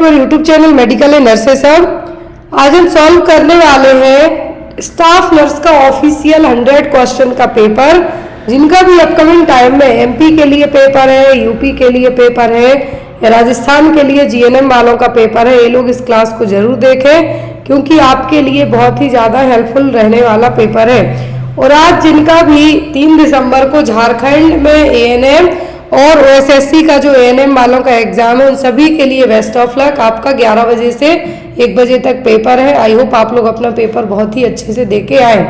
YouTube channel medical and nurses सब। आज हम सॉल्व करने वाले हैं स्टाफ नर्स का ऑफिशियल 100 क्वेश्चन का पेपर, जिनका भी अपकमिंग टाइम में एमपी के लिए पेपर है, यूपी के लिए पेपर है या राजस्थान के लिए जीएनएम वालों का पेपर है। ये लोग इस क्लास को जरूर देखें क्योंकि आपके लिए बहुत ही ज़्यादा हेल्पफुल रहने वाला पेपर है। और आज जिनका भी 3 दिसंबर को झारखंड में एएनएम और ओएसएससी का जो एएनएम वालों का एग्जाम है, उन सभी के लिए बेस्ट ऑफ लक। आपका 11 बजे से 1 बजे तक पेपर है। आई होप आप लोग अपना पेपर बहुत ही अच्छे से दे के आए।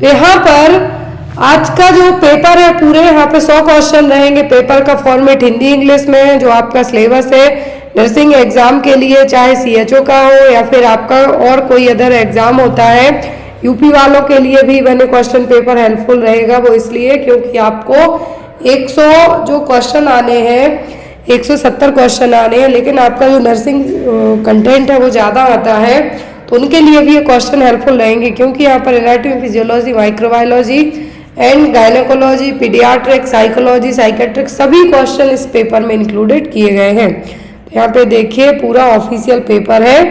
तो यहाँ पर आज का जो पेपर है, पूरे यहाँ पे 100 क्वेश्चन रहेंगे। पेपर का फॉर्मेट हिंदी इंग्लिश में है। जो आपका सिलेबस है नर्सिंग एग्जाम के लिए, चाहे सीएचओ का हो या फिर आपका और कोई अदर एग्जाम होता है, यूपी वालों के लिए भी मैंने क्वेश्चन पेपर हेल्पफुल रहेगा। वो इसलिए क्योंकि आपको 100 जो क्वेश्चन आने हैं, 170 क्वेश्चन आने हैं, लेकिन आपका जो नर्सिंग कंटेंट है वो ज़्यादा आता है, तो उनके लिए भी ये क्वेश्चन हेल्पफुल रहेंगे। क्योंकि यहाँ पर anatomy, physiology, microbiology and gynaecology, paediatric, psychology, psychiatric सभी क्वेश्चन इस पेपर में इंक्लूडेड किए गए हैं। तो यहाँ पे देखिए पूरा ऑफिशियल पेपर है।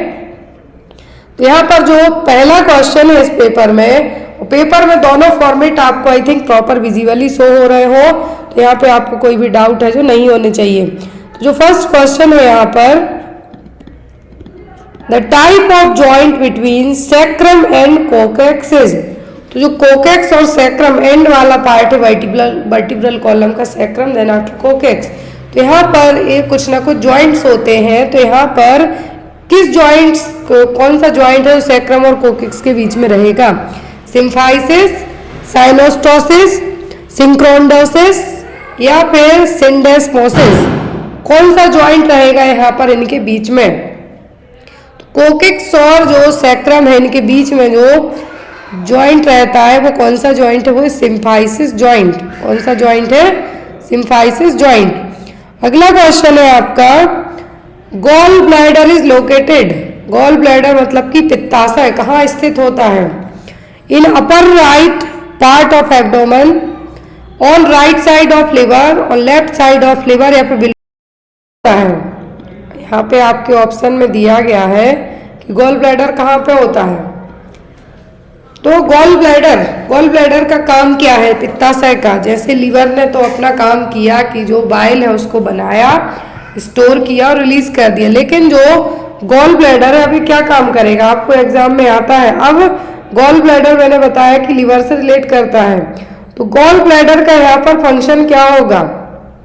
तो यहाँ पर जो पहला क्वेश्चन है इस पेपर में दोनों फॉर्मेट आपको I think proper visibly show हो रहे हो, तो यहाँ पे आपको कोई भी डाउट है जो नहीं होने चाहिए। तो जो फर्स्ट क्वेश्चन है यहाँ पर, the type of joint between sacrum and coccyx. तो जो कोकैक्स और सैक्रम एंड वाला पार्ट है वर्टिब्रल कॉलम का सैक्रम, देन आफ्टर कोकैक्स। तो यहाँ पर ये कुछ ना कुछ जॉइंट्स होते हैं। तो यहाँ पर किस जॉइंट्स को, कौन सा जॉइंट है जो सैक्रम और कोकैक्स के बीच में रहेगा? सिम्फाइसिस, साइनोस्टोसिस, सिंक्रोंडोसिस या फिर सिंडेस्मोसिस, कौन सा जॉइंट रहेगा यहाँ पर इनके बीच में? तो कोकैक्स और जो सैक्रम है इनके बीच में जो जॉइंट रहता है वो कौन सा जॉइंट है? वो सिम्फाइसिस जॉइंट। कौन सा जॉइंट है? Symphysis joint. अगला क्वेश्चन है आपका, gall bladder is located. Gall bladder मतलब कि पित्ताशय कहाँ स्थित होता है? In upper right part of abdomen, on right side of liver, on left side of liver या फिर बिल्कुल है। यहाँ पे आपके ऑप्शन में दिया गया है कि गॉल ब्लैडर कहाँ पे होता है। तो गॉल ब्लैडर का काम क्या है? पित्ताशय का। जैसे लिवर ने तो अपना काम किया कि जो बाइल है उसको बनाया, स्टोर किया और रिलीज कर दिया, लेकिन जो गॉल ब्लैडर है अभी क्या काम करेगा? आपको एग्जाम में आता है। अब गॉल ब्लैडर मैंने बताया कि लिवर से रिलेट करता है, तो गॉल ब्लैडर का यहाँ पर फंक्शन क्या होगा?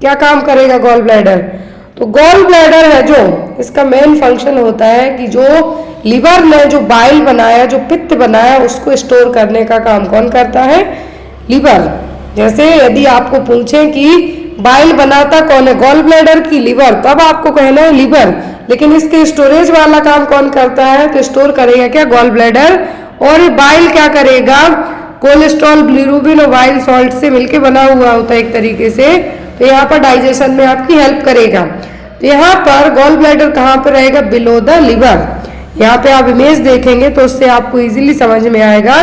क्या काम करेगा गॉल ब्लैडर? तो गॉल ब्लैडर है जो, इसका मेन फंक्शन होता है कि जो लिवर ने जो बाइल बनाया, जो पित्त बनाया, उसको स्टोर करने का काम कौन करता है? लिवर। जैसे यदि आपको पूछें कि बाइल बनाता कौन है, गॉल ब्लैडर की लिवर, तब आपको कहना है लिवर, लेकिन इसके स्टोरेज वाला काम कौन करता है? तो स्टोर करेगा क्या? Gall bladder. और ये बाइल क्या करेगा? कोलेस्ट्रॉल, बिलिरुबिन और बाइल सॉल्ट से मिलके बना हुआ होता है एक तरीके से, तो यहाँ पर डाइजेशन में आपकी हेल्प करेगा। तो यहाँ पर गॉल ब्लैडर कहाँ पर रहेगा? Below the liver. यहाँ पे आप इमेज देखेंगे तो उससे आपको इजीली समझ में आएगा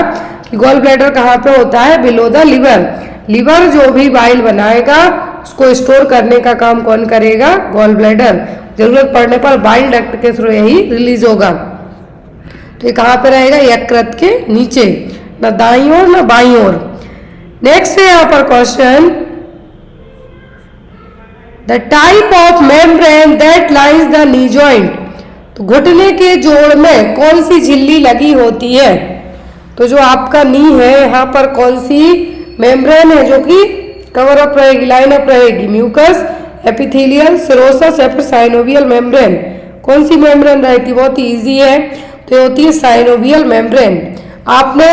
कि गॉल ब्लैडर कहाँ पे होता है? Below the liver. लिवर जो भी बाइल बनाएगा उसको स्टोर करने का काम कौन करेगा? Gall bladder. जरूरत पड़ने पर बाइल डक्ट के थ्रू यही रिलीज होगा। तो ये कहाँ पे रहेगा? यकृत के नीचे, ना दाईं ओर ना बाईं ओर। नेक्स्ट है यहाँ पर question, the type of membrane that lines the knee joint. तो घुटने के जोड़ में कौन सी झिल्ली लगी होती है? तो जो आपका नी है यहाँ पर कौन सी मेम्ब्रेन है जो कि कवर अप रहेगी, लाइन अप रहेगी? म्यूकस, एपिथेलियल, सिरोसस या फिर साइनोवियल मेम्ब्रेन। कौन सी मेम्ब्रेन रहती है? बहुत ही ईजी है, तो होती है साइनोवियल मेम्ब्रेन। आपने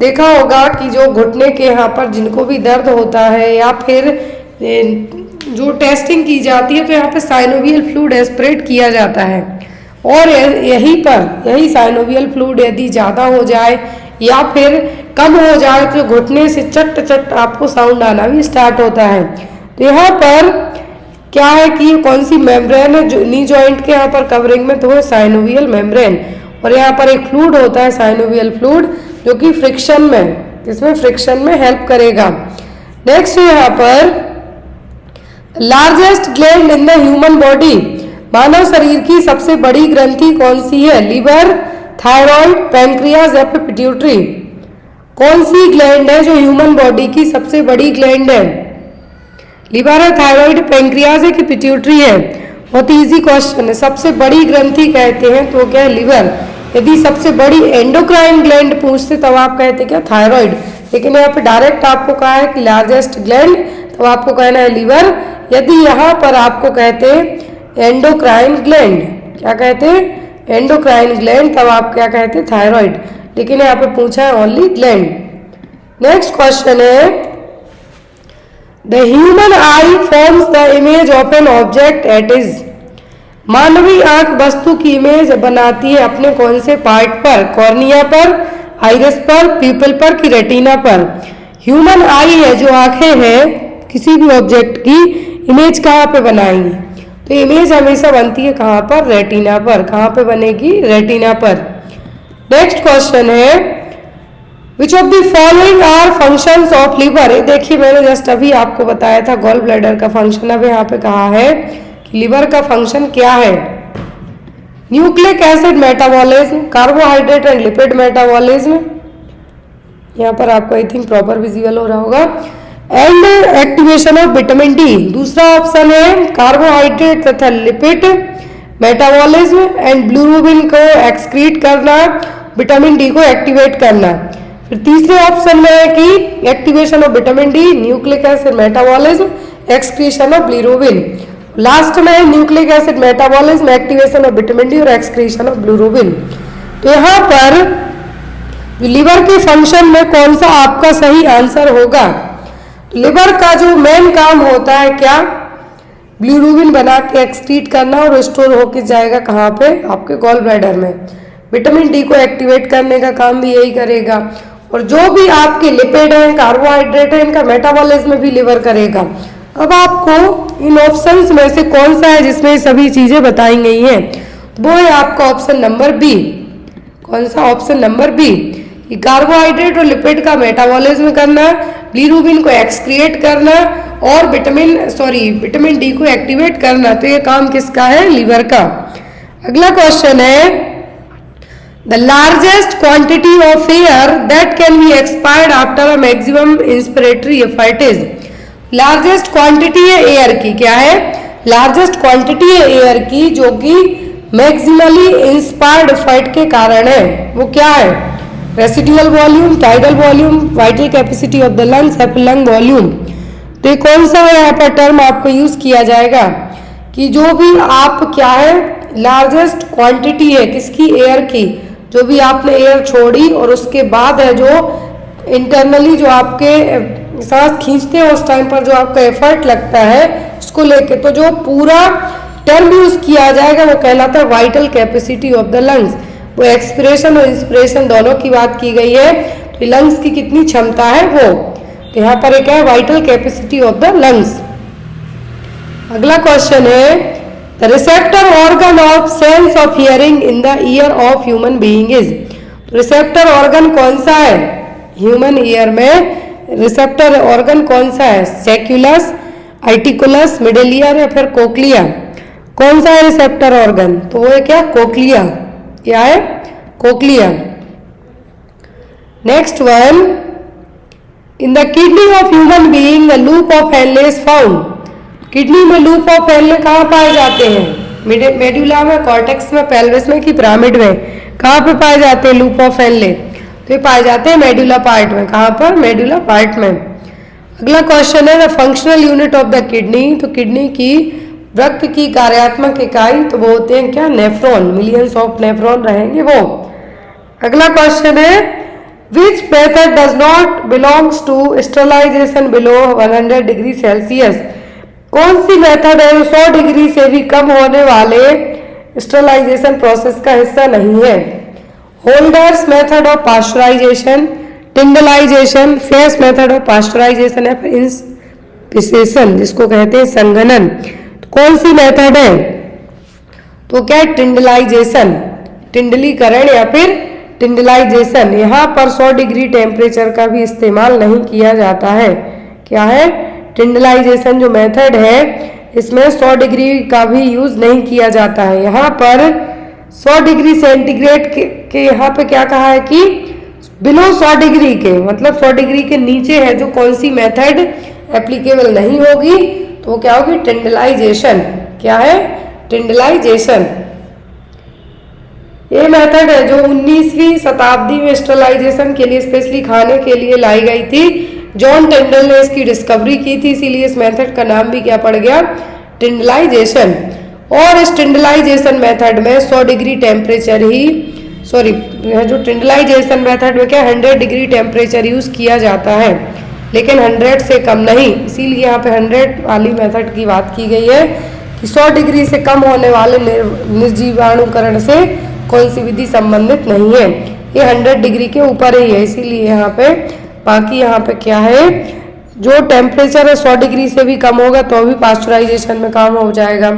देखा होगा कि जो घुटने के यहाँ पर जिनको भी दर्द होता है या फिर जो टेस्टिंग की जाती है, तो यहाँ पे साइनोवियल फ्लूइड एस्पिरेट किया जाता है, और यही साइनोवियल फ्लूइड यदि ज़्यादा हो जाए या फिर कम हो जाए तो घुटने से चट चट आपको साउंड आना भी स्टार्ट होता है। तो यहाँ पर क्या है कि कौन सी मेम्ब्रेन है जो नी जॉइंट के यहाँ पर कवरिंग में? तो है साइनोवियल मेम्ब्रेन। और यहाँ पर एक फ्लूइड होता है साइनोवियल फ्लूइड, जो कि फ्रिक्शन में, इसमें फ्रिक्शन में हेल्प करेगा। नेक्स्ट है यहाँ पर, largest gland in the human body. मानव शरीर की सबसे बड़ी ग्रंथि कौन सी है? लिवर, थायराइड, पैंक्रियाज या फिर पिट्यूटरी? कौन सी ग्लैंड है जो ह्यूमन बॉडी की सबसे बड़ी ग्लैंड है? लिवर है, थायराइड, पैंक्रियाज है कि पिट्यूटरी है? बहुत इजी क्वेश्चन है। सबसे बड़ी ग्रंथि कहते हैं तो क्या है? लिवर। यदि सबसे बड़ी एंडोक्राइन ग्लैंड पूछते तब आप कहते क्या? थायराइड। लेकिन यहाँ पे डायरेक्ट आपको कहा है कि लार्जेस्ट ग्लैंड, तो आपको कहना है लिवर। यदि यहाँ पर आपको कहते एंडोक्राइन ग्लैंड, क्या कहते हैं? एंडोक्राइन ग्लैंड, तब आप क्या कहते? थायराइड। लेकिन यहाँ पे पूछा है ओनली ग्लैंड। नेक्स्ट क्वेश्चन है, the human I forms the image of an object at is. मानवीय आंख वस्तु की इमेज बनाती है अपने कौन से पार्ट पर? कॉर्निया पर, आइरिस पर, प्यूपिल पर कि रेटिना पर? ह्यूमन आई है जो आंखें हैं किसी भी ऑब्जेक्ट की, इमेज कहाँ पे बनाएंगी? तो इमेज हमेशा बनती है कहाँ पर? रेटिना पर। कहाँ पे बनेगी? रेटिना पर। नेक्स्ट क्वेश्चन है, which of the following are functions of liver. ये देखिए मैंने जस्ट अभी आपको बताया था गॉल ब्लैडर का फंक्शन। अब यहाँ पे कहा है कि लिवर का फंक्शन क्या है? Nucleic acid metabolism, carbohydrate and lipid metabolism, यहाँ पर आपको आई थिंक प्रॉपर विजिबल हो रहा होगा, and activation of vitamin D. दूसरा ऑप्शन है कार्बोहाइड्रेट तथा लिपिड मेटाबॉलिज्म एंड ब्लूबिन को एक्सक्रीट करना, विटामिन डी को एक्टिवेट करना। फिर तीसरे ऑप्शन में है कि activation of vitamin D, nucleic acid metabolism, excretion of bilirubin. Last में nucleic acid metabolism, activation of vitamin D और एक्सक्रीशन ऑफ ब्लूबिन। तो यहाँ पर लिवर के फंक्शन में कौन सा आपका सही आंसर होगा? लिवर का जो मेन काम होता है क्या? ब्लूबिन बना के एक्सक्रीट करना और स्टोर होके जाएगा कहाँ पे? आपके गॉल ब्लैडर में। विटामिन डी को एक्टिवेट करने का काम भी यही करेगा। और जो भी आपके लिपिड हैं, कार्बोहाइड्रेट है, इनका मेटाबॉलिज्म भी लिवर करेगा। अब आपको इन ऑप्शंस में से कौन सा है जिसमें सभी चीजें बताई गई हैं? वो है आपका ऑप्शन नंबर बी। कौन सा? Option number B. कार्बोहाइड्रेट और लिपिड का मेटाबॉलिज्म करना, बिलिरुबिन को एक्सक्रिएट करना और विटामिन डी को एक्टिवेट करना। तो ये काम किसका है? लिवर का। अगला क्वेश्चन है, the largest quantity of air that can be expired after a maximum inspiratory effort is. Largest quantity है एयर की, क्या है? लार्जेस्ट क्वांटिटी है एयर की जो कि मैक्सिमली इंस्पायर्ड एफर्ट के कारण है। वो क्या है? Residual volume, tidal volume, vital capacity of the lungs या फिर लंग वॉल्यूम। तो कौन सा यहाँ पर टर्म आपको यूज किया जाएगा कि जो भी आप क्या है लार्जेस्ट क्वांटिटी है किसकी? एयर की। जो भी आपने एयर छोड़ी और उसके बाद है जो इंटरनली जो आपके सांस खींचते हैं उस टाइम पर जो आपका एफर्ट लगता है उसको लेके, तो जो पूरा टर्म यूज किया जाएगा वो कहलाता है vital capacity of the lungs. वो एक्सपिरेशन और इंस्पिरेशन दोनों की बात की गई है। तो लंग्स की कितनी क्षमता है वो, तो यहाँ पर क्या है? Vital capacity of the lungs. अगला क्वेश्चन है, the receptor organ of sense of hearing in the year of human being is. Receptor organ कौन सा है ह्यूमन ईयर में? रिसेप्टर ऑर्गन कौन सा है? सेक्युलस, आर्टिकुलस, मिडिल ईयर या फिर कोक्लिया? कौन सा है रिसेप्टर ऑर्गन? तो वो है क्या? कोक्लिया। क्या है? Cochlea. Next one, in the kidney of human being the loop of Henle is found. Kidney में लूप ऑफ हेनले कहाँ पाए जाते हैं? मेडुला में, कॉर्टेक्स में, पेल्विस में कि पिरामिड में? कहाँ पे पाए जाते हैं लूप ऑफ हेनले? तो ये पाए जाते हैं मेडुला पार्ट में। कहाँ पर? मेडुला पार्ट में। अगला क्वेश्चन है, the functional unit of the kidney. तो किडनी की वृक्क की कार्यात्मक इकाई तो वो होते हैं क्या? नेफ्रॉन। मिलियंस ऑफ नेफ्रॉन रहेंगे वो। अगला क्वेश्चन है, which method does not belongs to sterilisation below 100 degree Celsius. कौन सी मेथड है 100 डिग्री से भी कम होने वाले स्टरलाइजेशन प्रोसेस का हिस्सा नहीं है? Holders method of pasteurization, tyndallization, face method of pasteurization या फिर इंस्पिसेशन जिसको कहते हैं संघनन। कौन सी मेथड है? तो क्या? टिंडलाइजेशन, टिंडलीकरण या फिर टिंडलाइजेशन। यहाँ पर 100 डिग्री टेम्परेचर का भी इस्तेमाल नहीं किया जाता है। क्या है? टिंडलाइजेशन जो मेथड है इसमें 100 डिग्री का भी यूज नहीं किया जाता है। यहाँ पर 100 डिग्री सेंटीग्रेड के यहाँ पे क्या कहा है कि बिलो 100 डिग्री के, मतलब 100 डिग्री के नीचे है जो कौन सी मेथड एप्लीकेबल नहीं होगी, तो वो क्या होगी, टिंडलाइजेशन। क्या है, टिंडलाइजेशन। ये मेथड है जो 19वीं शताब्दी में स्टरलाइजेशन के लिए, स्पेशली खाने के लिए लाई गई थी। जॉन टिंडल ने इसकी डिस्कवरी की थी, इसीलिए इस मेथड का नाम भी क्या पड़ गया, टिंडलाइजेशन। और इस टिंडलाइजेशन मेथड में 100 डिग्री टेम्परेचर ही, सॉरी, जो टिंडलाइजेशन मेथड में क्या 100 डिग्री टेम्परेचर यूज किया जाता है, लेकिन 100 से कम नहीं। इसीलिए यहाँ पे 100 वाली मेथड की बात की गई है कि 100 डिग्री से कम होने वाले निर्जीवाणुकरण से कौन सी विधि संबंधित नहीं है। ये 100 डिग्री के ऊपर ही है, इसीलिए यहाँ पे, बाकी यहाँ पे क्या है, जो टेम्परेचर है 100 डिग्री से भी कम होगा तो भी पास्चराइजेशन में काम हो जाएगा।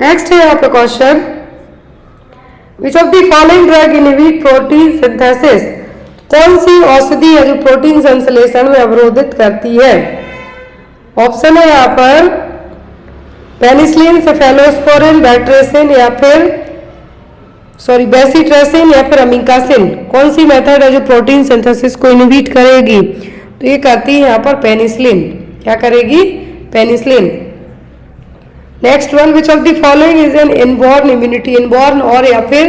नेक्स्ट है यहाँ पे question, which of the following drug inhibit protein synthesis, कौन सी औषधि है जो प्रोटीन संश्लेषण में अवरोधित करती है। ऑप्शन है यहाँ पर पेनिसिलिन, सेफेलोस्पोरिन, बैट्रेसिन या फिर बेसिट्रेसिन या फिर अमीकासिन। कौन सी मेथड है जो प्रोटीन सिंथेसिस को इनहिबिट करेगी, तो ये करती है यहाँ पर पेनिसिलिन। क्या करेगी, penicillin. Next one, which of the following is an inborn immunity, inborn और या फिर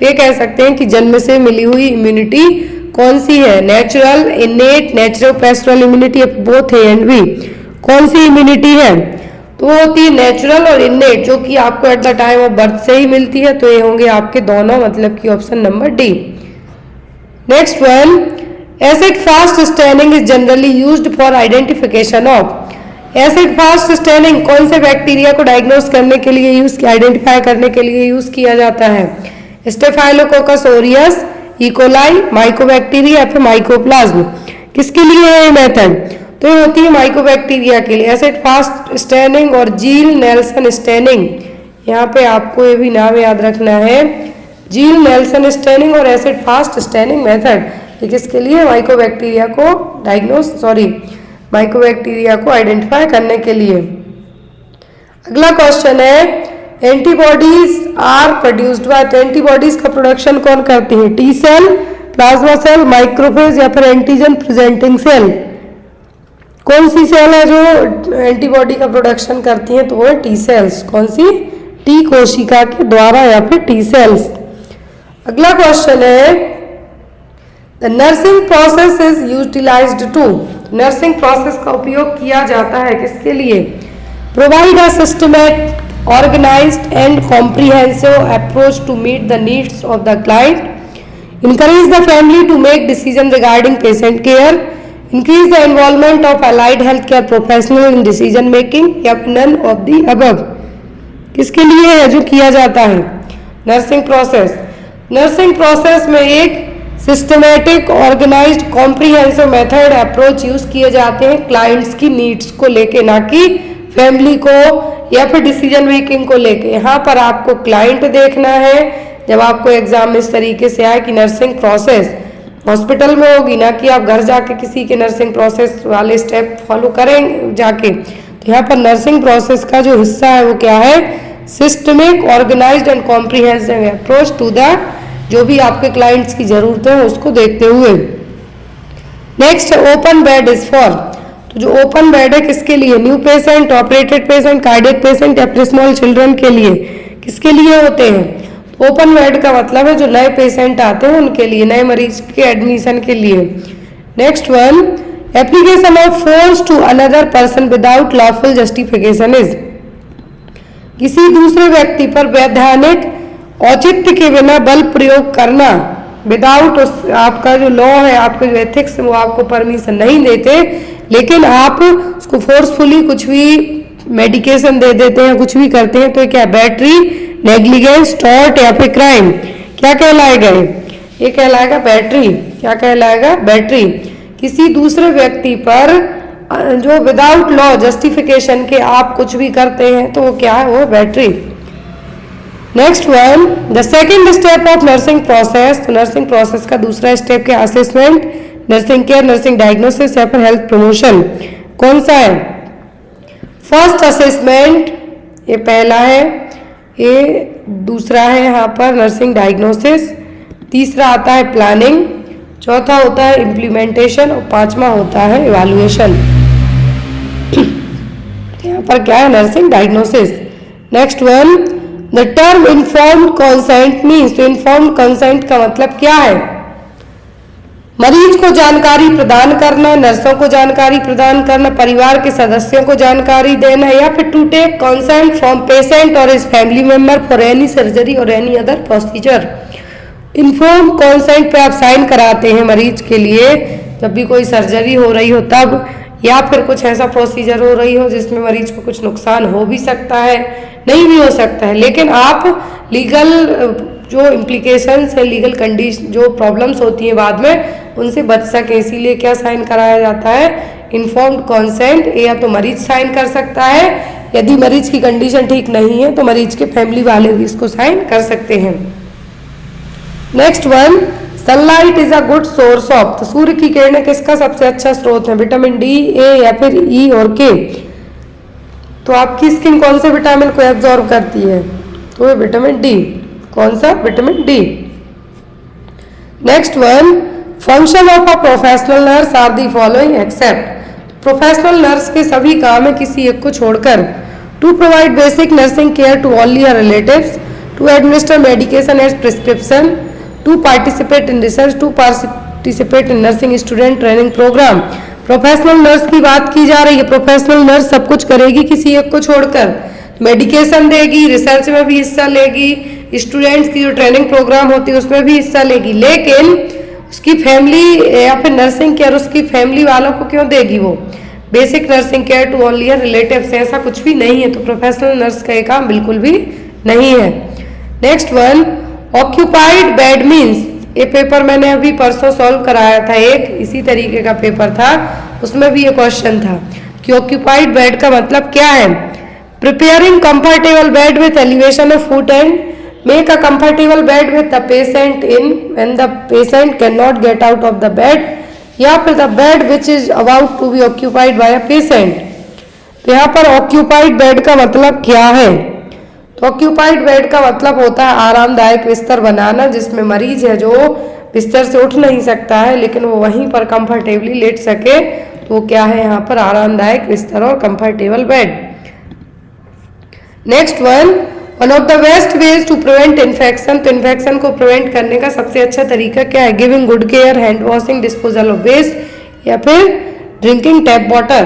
ये कह सकते हैं कि जन्म से मिली हुई इम्यूनिटी कौन सी है, नेचुरल, इनेट, नेचुरोपैस्टरल immunity, both A and B. कौन सी इम्यूनिटी है, तो वो होती है नेचुरल और इनेट, जो कि आपको at the time of birth से ही मिलती है, तो ये होंगे आपके दोनों, मतलब कि option number D. Next one, acid fast staining is generally used for identification of, acid fast staining कौन से बैक्टीरिया को डायग्नोस करने के लिए आइडेंटिफाई करने के लिए यूज किया जाता है, स्टेफाइलोकोकस ओरियस, इकोलाई, माइकोबैक्टीरिया या फिर माइकोप्लाज्म। किसके लिए है ये मेथड, तो ये होती है माइकोबैक्टीरिया के लिए। एसिड फास्ट स्टैनिंग और जील नेल्सन स्टैनिंग, यहाँ पे आपको ये भी नाम याद रखना है, जील नेल्सन स्टैनिंग और एसिड फास्ट स्टैनिंग मेथड, ये किसके लिए, माइकोबैक्टीरिया को माइकोबैक्टीरिया को आइडेंटिफाई करने के लिए। अगला क्वेश्चन है, एंटीबॉडीज आर प्रोड्यूस्ड बाय, तो एंटीबॉडीज का प्रोडक्शन कौन करती है, T cell, plasma cell, microphage या फिर एंटीजन प्रेजेंटिंग सेल। कौन सी सेल है जो एंटीबॉडी का प्रोडक्शन करती है, तो वो है टी सेल्स। कौन सी, टी कोशिका के द्वारा या फिर टी सेल्स। अगला क्वेश्चन है, the nursing process is utilised to, nursing process का उपयोग किया जाता है किसके लिए, provide a systematic, organized and comprehensive approach to meet the needs of the client, encourage the family to make decision regarding patient care, increase the involvement of allied healthcare professionals in decision making, या none of the above। किसके लिए है जो किया जाता है, nursing process. Nursing process में एक systematic, organised, comprehensive method approach use किए जाते हैं क्लाइंट्स की नीड्स को लेके, ना कि फैमिली को या फिर डिसीजन मेकिंग को लेके। यहाँ पर आपको क्लाइंट देखना है। जब आपको एग्जाम में इस तरीके से आए कि नर्सिंग प्रोसेस हॉस्पिटल में होगी, ना कि आप घर जाके किसी के नर्सिंग प्रोसेस वाले स्टेप फॉलो करेंगे जाके, तो यहाँ पर नर्सिंग प्रोसेस का जो हिस्सा है वो क्या है, systemic, organised and comprehensive approach to the, जो भी आपके क्लाइंट्स की जरूरत है उसको देखते हुए। Next, open bed is for, तो जो ओपन बेड है किसके लिए, new patient, operated patient, cardiac patient या फिर स्मॉल चिल्ड्रन के लिए, किसके लिए होते हैं। ओपन बेड का मतलब है जो नए पेशेंट आते हैं उनके लिए, नए मरीज के एडमिशन के लिए। Next one, application of force to another person without lawful justification is, किसी दूसरे व्यक्ति पर वैधानिक औचित्य के बिना बल प्रयोग करना, विदाउट, आपका जो लॉ है, आपके जो एथिक्स वो आपको परमिशन नहीं देते, लेकिन आप उसको फोर्सफुली कुछ भी मेडिकेशन दे देते हैं, कुछ भी करते हैं, तो क्या बैटरी, नेग्लिजेंस, टॉर्ट या फिर क्राइम, क्या कहलाएगा, ये कहलाएगा बैटरी। क्या कहलाएगा, बैटरी। किसी दूसरे व्यक्ति पर जो विदाउट लॉ जस्टिफिकेशन के आप कुछ भी करते हैं तो वो क्या है, वो battery. Next one, the second step of nursing process, तो नर्सिंग प्रोसेस का दूसरा स्टेप क्या, assessment, nursing care, nursing diagnosis या फिर हेल्थ प्रमोशन, कौन सा है। फर्स्ट असेसमेंट ये पहला है, ये दूसरा है यहाँ पर नर्सिंग डायग्नोसिस, तीसरा आता है प्लानिंग, चौथा होता है इम्प्लीमेंटेशन और पांचवा होता है इवैल्यूएशन। यहाँ पर क्या है, nursing diagnosis. Next one, the term informed consent means, तो इन्फॉर्म्ड कंसेंट का मतलब क्या है? मरीज को जानकारी प्रदान करना, नर्सों को जानकारी प्रदान करना, परिवार के सदस्यों को जानकारी देना, या फिर to take consent from patient और his family member for any surgery और any other procedure. Inform consent पे आप साइन कराते हैं मरीज के लिए जब भी कोई सर्जरी हो रही हो तब, या फिर कुछ ऐसा प्रोसीजर हो रही हो जिसमें मरीज को कुछ नुकसान हो भी सकता है, नहीं भी हो सकता है, लेकिन आप लीगल जो इम्प्लीकेशंस है, लीगल कंडीशन जो प्रॉब्लम्स होती हैं बाद में, उनसे बच सके, इसीलिए क्या साइन कराया जाता है, इन्फॉर्म्ड कंसेंट। या तो मरीज साइन कर सकता है, यदि मरीज की कंडीशन ठीक नहीं है तो मरीज के फैमिली वाले भी इसको साइन कर सकते हैं। Next one, sunlight is a good source of, तो सूर्य की किरणें किसका सबसे अच्छा स्रोत है? विटामिन डी, ए या फिर ई और के। तो आपकी स्किन कौन से विटामिन को एब्जॉर्ब करती है? तो ये विटामिन डी। कौन सा? Vitamin D. Next one, function of a professional nurse are the following except, professional nurse के सभी काम है किसी एक को छोड़कर। To provide basic nursing care to all your relatives, to administer medication as prescription, to participate in research, to participate in nursing student training programme. Professional nurse की बात की जा रही है, प्रोफेशनल नर्स सब कुछ करेगी किसी एक को छोड़कर, मेडिकेशन देगी, रिसर्च में भी हिस्सा लेगी, स्टूडेंट्स की जो ट्रेनिंग प्रोग्राम होती है उसमें भी हिस्सा लेगी, लेकिन उसकी फैमिली या फिर नर्सिंग केयर उसकी फैमिली वालों को क्यों देगी? वो basic nursing care to only your relatives, ऐसा कुछ भी नहीं है, तो प्रोफेशनल नर्स का ये काम बिल्कुल भी नहीं है। Next one, occupied bed means, ये पेपर मैंने अभी परसों सॉल्व कराया था, एक इसी तरीके का पेपर था, उसमें भी ये क्वेश्चन था कि ऑक्यूपाइड बेड का मतलब क्या है? Preparing comfortable bed with elevation of foot and make a comfortable bed with the patient in when the patient cannot get out of the bed, या फिर the bed which is about to be occupied by a patient। तो यहाँ पर occupied bed का मतलब क्या है? तो occupied bed का मतलब होता है आरामदायक बिस्तर बनाना, जिसमें मरीज है जो बिस्तर से उठ नहीं सकता है लेकिन वो वहीं पर कंफर्टेबली लेट सके, तो क्या है यहाँ पर आरामदायक बिस्तर और comfortable bed. Next one of the best ways to prevent infection, तो इन्फेक्शन को प्रिवेंट करने का सबसे अच्छा तरीका क्या है? Giving good care, hand washing, disposal of waste, या फिर ड्रिंकिंग टैप वाटर।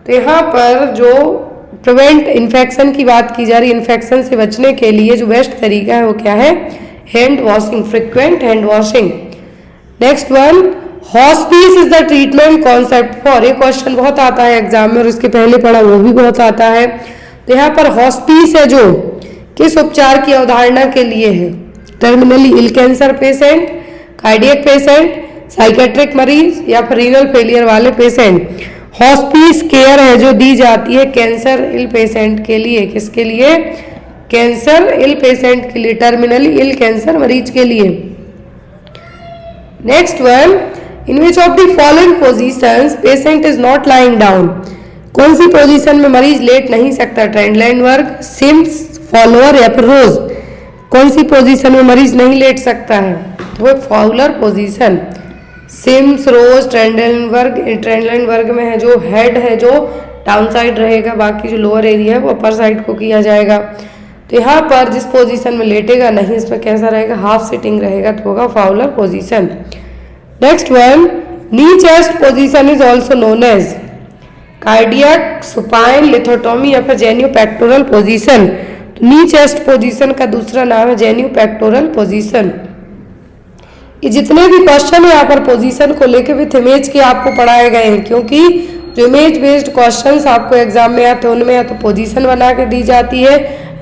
तो यहाँ पर जो प्रिवेंट इन्फेक्शन की बात की जा रही है, इन्फेक्शन से बचने के लिए जो बेस्ट तरीका है वो क्या है? Hand washing, frequent hand washing. Next one, hospice is the treatment concept for, एक क्वेश्चन बहुत आता है एग्जाम में और इसके पहले पढ़ा वो भी बहुत आता है। तो यहाँ पर हॉस्पिस है जो किस उपचार की अवधारणा के लिए है? Terminally ill cancer patient, cardiac patient, psychiatric मरीज, या फिर रीनल फेलियर वाले पेशेंट। हॉस्पिस केयर है जो दी जाती है कैंसर इल पेशेंट के लिए, किसके लिए? कैंसर इल पेशेंट के लिए, टर्मिनली इल कैंसर मरीज के लिए। Next one, in which of the following positions patient is not lying down, कौन सी पोजीशन में मरीज लेट नहीं सकता? ट्रेंडलाइन वर्ग, सिम्स, फॉलोअर, या फिर रोज। कौन सी पोजीशन में मरीज नहीं लेट सकता है? तो वो फाउलर पोजीशन। सिम्स, रोज, ट्रेंडलाइन वर्ग में है जो हेड है जो डाउन साइड रहेगा, बाकी जो लोअर एरिया है वो अपर साइड को किया जाएगा। तो यहाँ पर जिस पोजीशन में लेटेगा नहीं, इसमें कैसा रहेगा? हाफ सिटिंग रहेगा, तो होगा Fowler position. Next one, knee chest position is also known as cardiac, supine, lithotomy, या फिर जेन्यू पेक्टोरल पोजीशन। तो नी चेस्ट पोजीशन का दूसरा नाम है जेन्यू पेक्टोरल पोजीशन। ये जितने भी क्वेश्चन है यहाँ पर पोजीशन को लेके विथ इमेज के आपको पढ़ाए गए हैं, क्योंकि जो इमेज बेस्ड क्वेश्चंस आपको एग्जाम में आते हैं उनमें या तो पोजीशन बना के दी जाती है,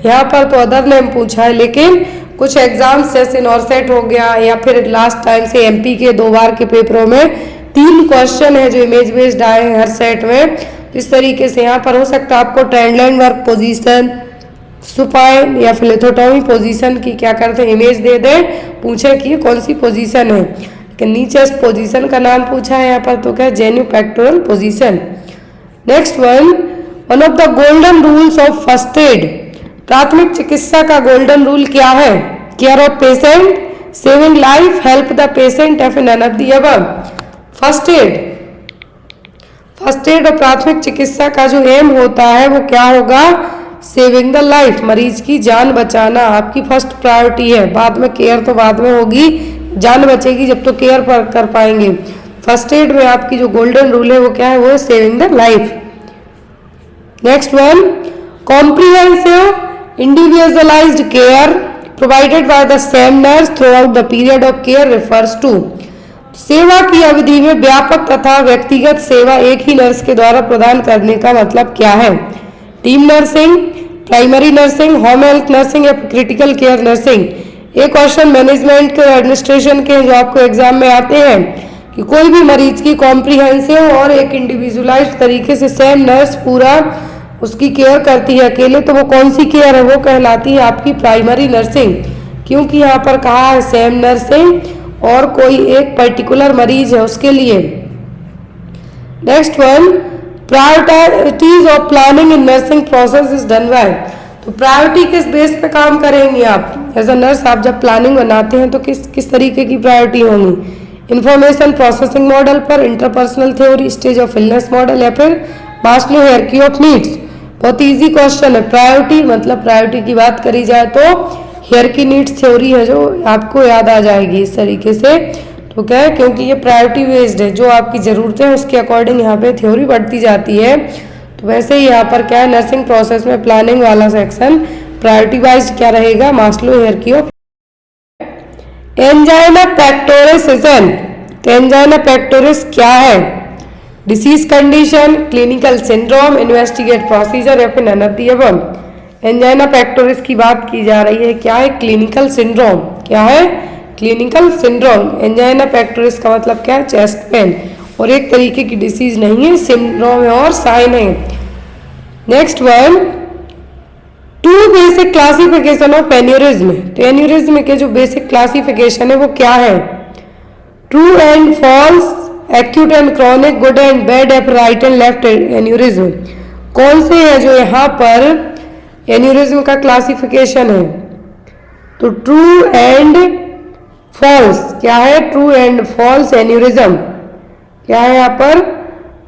यहाँ पर तो अदर नेम पूछा है, लेकिन कुछ एग्जाम्स जैसे नॉर्सेट हो गया या फिर लास्ट टाइम से एमपी के 2 बार के पेपरों में 3 क्वेश्चन है जो इमेज बेस्ड आए हैं हर सेट में। इस तरीके से यहाँ पर हो सकता है आपको ट्रेंडलाइन वर्क पोजीशन, सुपाइन या फिर लिथोटोमी पोजीशन की क्या करते हैं? इमेज दे दें, पूछे कि कौन सी पोजीशन है, लेकिन नीचे पोजीशन का नाम पूछा है यहाँ पर, तो क्या? Genu pectoral position. Next one one of the golden rules of first aid, प्राथमिक चिकित्सा का गोल्डन रूल क्या है? Care of patient, saving life, help the patient या फिर none of the above. First aid और प्राथमिक चिकित्सा का जो एम होता है वो क्या होगा? सेविंग द लाइफ, मरीज की जान बचाना आपकी फर्स्ट प्रायोरिटी है। बाद में केयर तो बाद में होगी, जान बचेगी जब तो केयर पर कर पाएंगे। फर्स्ट एड में आपकी जो गोल्डन रूल है वो क्या है? वो है saving the life. Next one, comprehensive individualised care provided by the same nurse throughout the period of care refers to, सेवा की अवधि में व्यापक तथा व्यक्तिगत सेवा एक ही नर्स के द्वारा प्रदान करने का मतलब क्या है? Team nursing, primary nursing, home health nursing या क्रिटिकल केयर नर्सिंग। ये क्वेश्चन मैनेजमेंट के एडमिनिस्ट्रेशन के जो आपको एग्जाम में आते हैं कि कोई भी मरीज की कॉम्प्रिहेंसिव और एक इंडिविजुअलाइज्ड तरीके से सेम नर्स पूरा उसकी केयर करती है अकेले, तो वो कौन सी केयर है? वो कहलाती है आपकी प्राइमरी नर्सिंग, क्योंकि यहाँ पर कहा है सेम नर्सिंग और कोई एक पर्टिकुलर मरीज है उसके लिए। Next one, priorities of planning in nursing process is done by, तो प्रायोरिटी किस बेस पे काम करेंगे आप एज अ नर्स? आप जब प्लानिंग बनाते हैं तो किस तरीके की प्रायोरिटी होंगी? इंफॉर्मेशन प्रोसेसिंग मॉडल पर, interpersonal theory, stage of illness model या फिर मास्लो हायरार्की ऑफ नीड्स। बहुत इजी क्वेश्चन है। प्रायोरिटी मतलब प्रायोरिटी की बात करी जाए तो हायरार्की नीड्स थ्योरी है जो आपको याद आ जाएगी इस तरीके से। तो क्या है, क्योंकि ये प्रायोरिटी बेस्ड है, जो आपकी ज़रूरतें हैं उसके अकॉर्डिंग यहाँ पे थ्योरी बढ़ती जाती है। तो वैसे ही यहाँ पर क्या है, नर्सिंग प्रोसेस में प्लानिंग वाला सेक्शन प्रायोरिटी वाइज क्या रहेगा? Maslow hierarchy of. Angina pectoris इजन, तो एंजाइना पेक्टोरिस क्या है? Disease condition, clinical syndrome, investigate procedure या फिर none of the above. Angina pectoris की बात की जा रही है, क्या है? Clinical syndrome. क्या है? Clinical syndrome. एंजाइना पेक्टोरिस का मतलब क्या है? चेस्ट पेन, और एक तरीके की डिसीज नहीं है, सिंड्रोम है और साइन है। Next one, two basic classification of aneurysm, तो एन्यूरिज्म के जो बेसिक क्लासिफिकेशन है वो क्या है? True and false, acute and chronic, good and bad, right and left aneurysm. कौन से है जो यहाँ पर एन्यूरिज्म का क्लासिफिकेशन है? तो ट्रू एंड फॉल्स, क्या है? True and false aneurysm. क्या है यहाँ पर?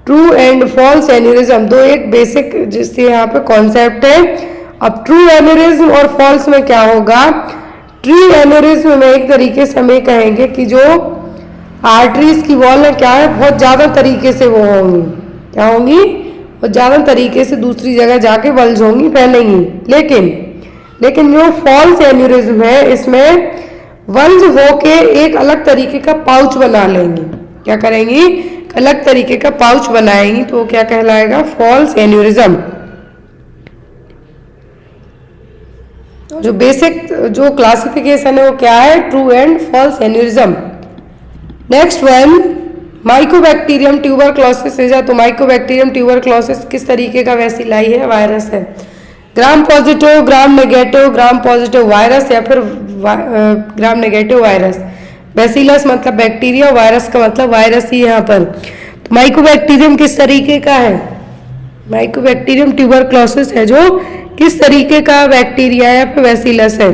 ट्रू एंड फॉल्स एन्यूरिज्म, दो एक बेसिक जिससे यहाँ पे कॉन्सेप्ट है। अब ट्रू एन्यूरिज्म और फॉल्स में क्या होगा? ट्रू एन्यूरिज्म में एक तरीके से हम ये कहेंगे कि जो आर्टरीज की वॉल है क्या है, बहुत ज़्यादा तरीके से वो होंगी, क्या होंगी? बहुत ज़्यादा तरीके से दूसरी जगह जाके बल्ज होंगी, फैलेंगी। लेकिन जो फॉल्स एन्यूरिज्म है इसमें वल्ज होके एक अलग तरीके का पाउच बना लेंगी। क्या करेंगी? अलग तरीके का पाउच बनाएंगी, तो वो क्या कहलाएगा? False aneurysm. जो बेसिक जो क्लासिफिकेशन है वो क्या है? True and false aneurysm. Next one, mycobacterium tuberculosis है। तो माइकोबैक्टीरियम ट्यूबरक्लोसिस किस तरीके का वैसिलाई है? वायरस है। Gram positive, gram negative, gram positive virus या फिर ग्राम नेगेटिव वायरस। बैसिलस मतलब बैक्टीरिया, वायरस का मतलब वायरस ही यहाँ पर। तो माइकोबैक्टीरियम किस तरीके का है? माइकोबैक्टीरियम ट्यूबरक्लोसिस है जो किस तरीके का बैक्टीरिया या फिर बैसिलस है?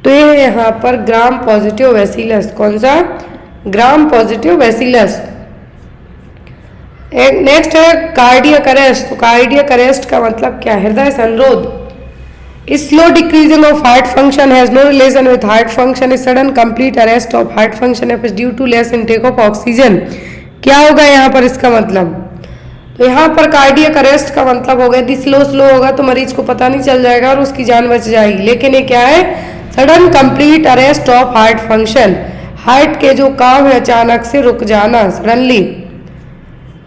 तो ये यहाँ पर ग्राम पॉजिटिव बैसिलस। कौन सा? Gram positive bacillus. नेक्स्ट है कार्डियक अरेस्ट। तो कार्डियक अरेस्ट का मतलब क्या? हृदय संरोध। Slow decreasing of heart function has no relation with heart function, sudden complete arrest of heart function is due to less intake of oxygen. क्या होगा यहाँ पर इसका मतलब? तो यहाँ पर कार्डियक अरेस्ट का मतलब हो गया यदि स्लो होगा तो मरीज को पता नहीं चल जाएगा और उसकी जान बच जाएगी। लेकिन ये क्या है? Sudden complete arrest of heart function, heart के जो काम है अचानक से रुक जाना, suddenly.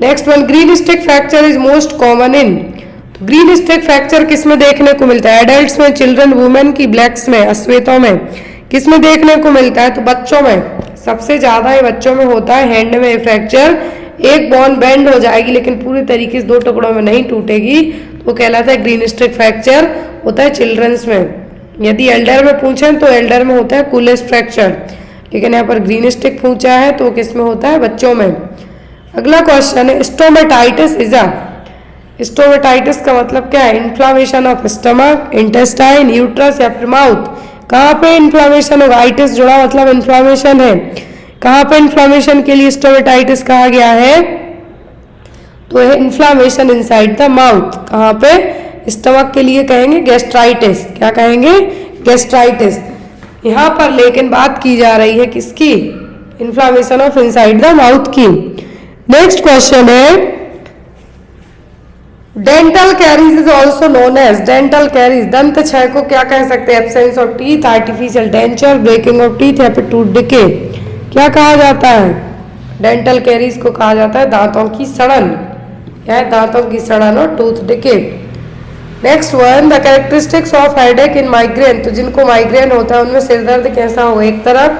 Next one, green stick fracture is most common in. तो ग्रीन स्टिक फ्रैक्चर किस में देखने को मिलता है? एडल्ट्स में, चिल्ड्रन, वुमेन की ब्लैक्स में, अश्वेतों में। किस में देखने को मिलता है? तो बच्चों में सबसे ज्यादा ये बच्चों में होता है। हैंड में फ्रैक्चर, एक बोन बेंड हो जाएगी लेकिन पूरी तरीके से दो टुकड़ों में नहीं टूटेगी, तो कहलाता है ग्रीन स्टिक फ्रैक्चर। होता है चिल्ड्रंस में। यदि एल्डर में पूछें तो एल्डर में होता है कूलेस फ्रैक्चर, लेकिन यहाँ पर ग्रीन स्टिक पूछा है तो किस में होता है? बच्चों में। अगला क्वेश्चन है स्टोमेटाइटिस इज अ। स्टोमेटाइटिस का मतलब क्या है? Inflammation of stomach, intestine, uterus या फिर माउथ। कहाँ पे इन्फ्लामेशन होगा? आइटिस जुड़ा मतलब इन्फ्लामेशन है। कहाँ पे इन्फ्लामेशन के लिए स्टोमेटाइटिस कहा गया है? तो है इन्फ्लामेशन इनसाइड द माउथ। कहाँ पे? स्टमक के लिए कहेंगे गैस्ट्राइटिस। क्या कहेंगे? गैस्ट्राइटिस। यहाँ पर लेकिन बात की जा रही है किसकी? Inflammation of inside the mouth की। नेक्स्ट क्वेश्चन है dental caries is also known as. Dental caries दंत क्षय को क्या कह सकते हैं? Absence of teeth, artificial denture, breaking of teeth या फिर टूथ डिके। क्या कहा जाता है? डेंटल कैरीज को कहा जाता है दांतों की सड़न। क्या है? दांतों की सड़न और tooth decay. Next one, the characteristics of headache in migraine. तो जिनको माइग्रेन होता है उनमें सिरदर्द कैसा हो? एक तरफ,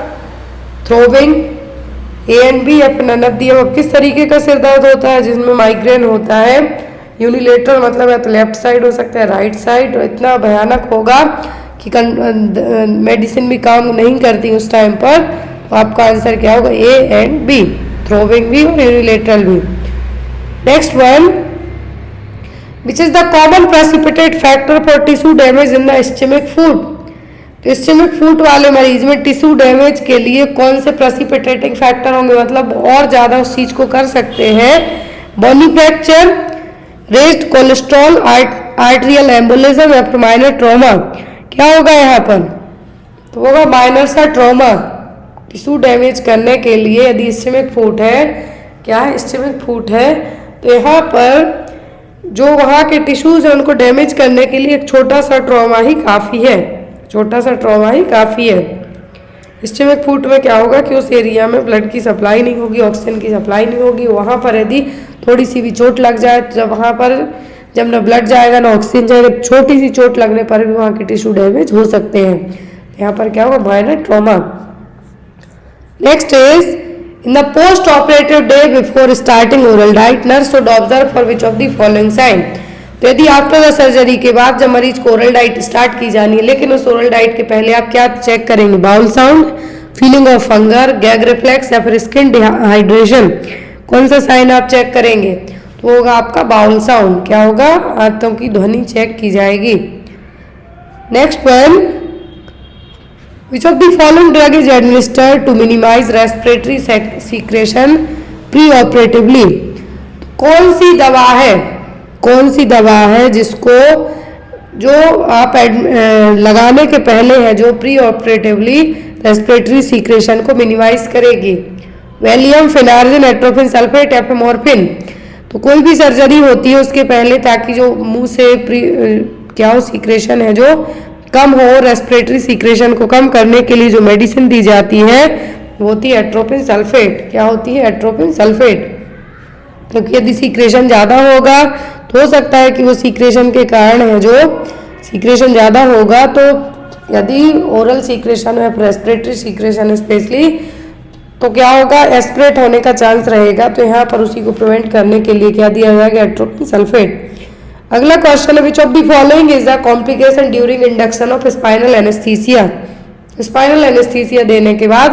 थ्रोबिंग, ए एंड बी या फिर नन ऑफ दी। अब किस तरीके का सिरदर्द होता है जिसमें माइग्रेन होता है? यूनिलेटरल मतलब है तो लेफ्ट साइड हो सकता है, राइट साइड। इतना भयानक होगा कि मेडिसिन भी काम नहीं करती उस टाइम पर। तो आपका आंसर क्या होगा? ए एंड बी, थ्रोबिंग भी और यूनिलेटरल भी। Next one, which is the common precipitate factor for tissue damage in the ischaemic food. तो इस्चेमिक फूड वाले मरीज में टिश्यू डैमेज के लिए कौन से प्रेसिपिटेटिंग फैक्टर होंगे, मतलब और ज्यादा उस चीज को कर सकते हैं? Bony fracture, raised cholesterol, arterial embolism या फिर माइनर ट्रॉमा। क्या होगा यहाँ पर? तो होगा माइनर सा ट्रॉमा। टिश्यू डैमेज करने के लिए यदि इस्चेमिक फूड है, क्या है? इस्चेमिक फूड है, तो यहाँ पर जो वहाँ के टिश्यूज है उनको डैमेज करने के लिए एक छोटा सा ट्रॉमा ही काफ़ी है। छोटा सा ट्रॉमा ही काफ़ी है। इस्चेमिक फूड में क्या होगा कि उस एरिया में ब्लड की सप्लाई नहीं होगी, ऑक्सीजन की सप्लाई नहीं होगी। वहाँ पर यदि थोड़ी सी भी चोट लग जाए तो जब वहाँ पर जब न ब्लड जाएगा ना ऑक्सीजन जाएगा, छोटी सी चोट लगने पर भी वहाँ के टिश्यू डैमेज हो सकते हैं। यहाँ पर क्या होगा? Minor trauma. Next is in the post operative day before starting oral diet nurse should observe for which of the following sign. तो यदि आफ्टर द सर्जरी के बाद जब मरीज को ओरल डाइट स्टार्ट की जानी है, लेकिन उस ओरल डाइट के पहले आप क्या चेक करेंगे? Bowel sound, feeling of hunger, gag reflex या फिर स्किन डिहाइड्रेशन। कौन सा साइन आप चेक करेंगे? तो होगा आपका बाउल साउंड। क्या होगा? आंतों की ध्वनि चेक की जाएगी। Next one, which of the following drug is administered to minimize respiratory secretion pre-operatively। कौन सी दवा है? कौन सी दवा है जिसको जो आप लगाने के पहले है, जो प्री ऑपरेटिवली रेस्पिरेटरी सीक्रेशन को मिनिमाइज करेगी? वैलियम, फिनार्जिन, एट्रोपिन सल्फेट या फिर मॉर्फिन। तो कोई भी सर्जरी होती है उसके पहले, ताकि जो मुंह से क्या हो सीक्रेशन है जो कम हो, रेस्पिरेटरी सीक्रेशन को कम करने के लिए जो मेडिसिन दी जाती है वो होती है एट्रोपिन सल्फेट। क्या होती है? Atropine sulphate. क्योंकि यदि सीक्रेशन ज़्यादा होगा तो हो सकता है कि वो सीक्रेशन के कारण है, जो सीक्रेशन ज़्यादा होगा तो यदि ओरल सीक्रेशन है, रेस्पिरेटरी सीक्रेशन स्पेशली, तो क्या होगा? एस्पिरेट होने का चांस रहेगा। तो यहाँ पर उसी को प्रिवेंट करने के लिए क्या दिया जाएगा? Atropine sulphate. अगला क्वेश्चन है which of the following is the complication during induction of spinal anaesthesia. Spinal anaesthesia देने के बाद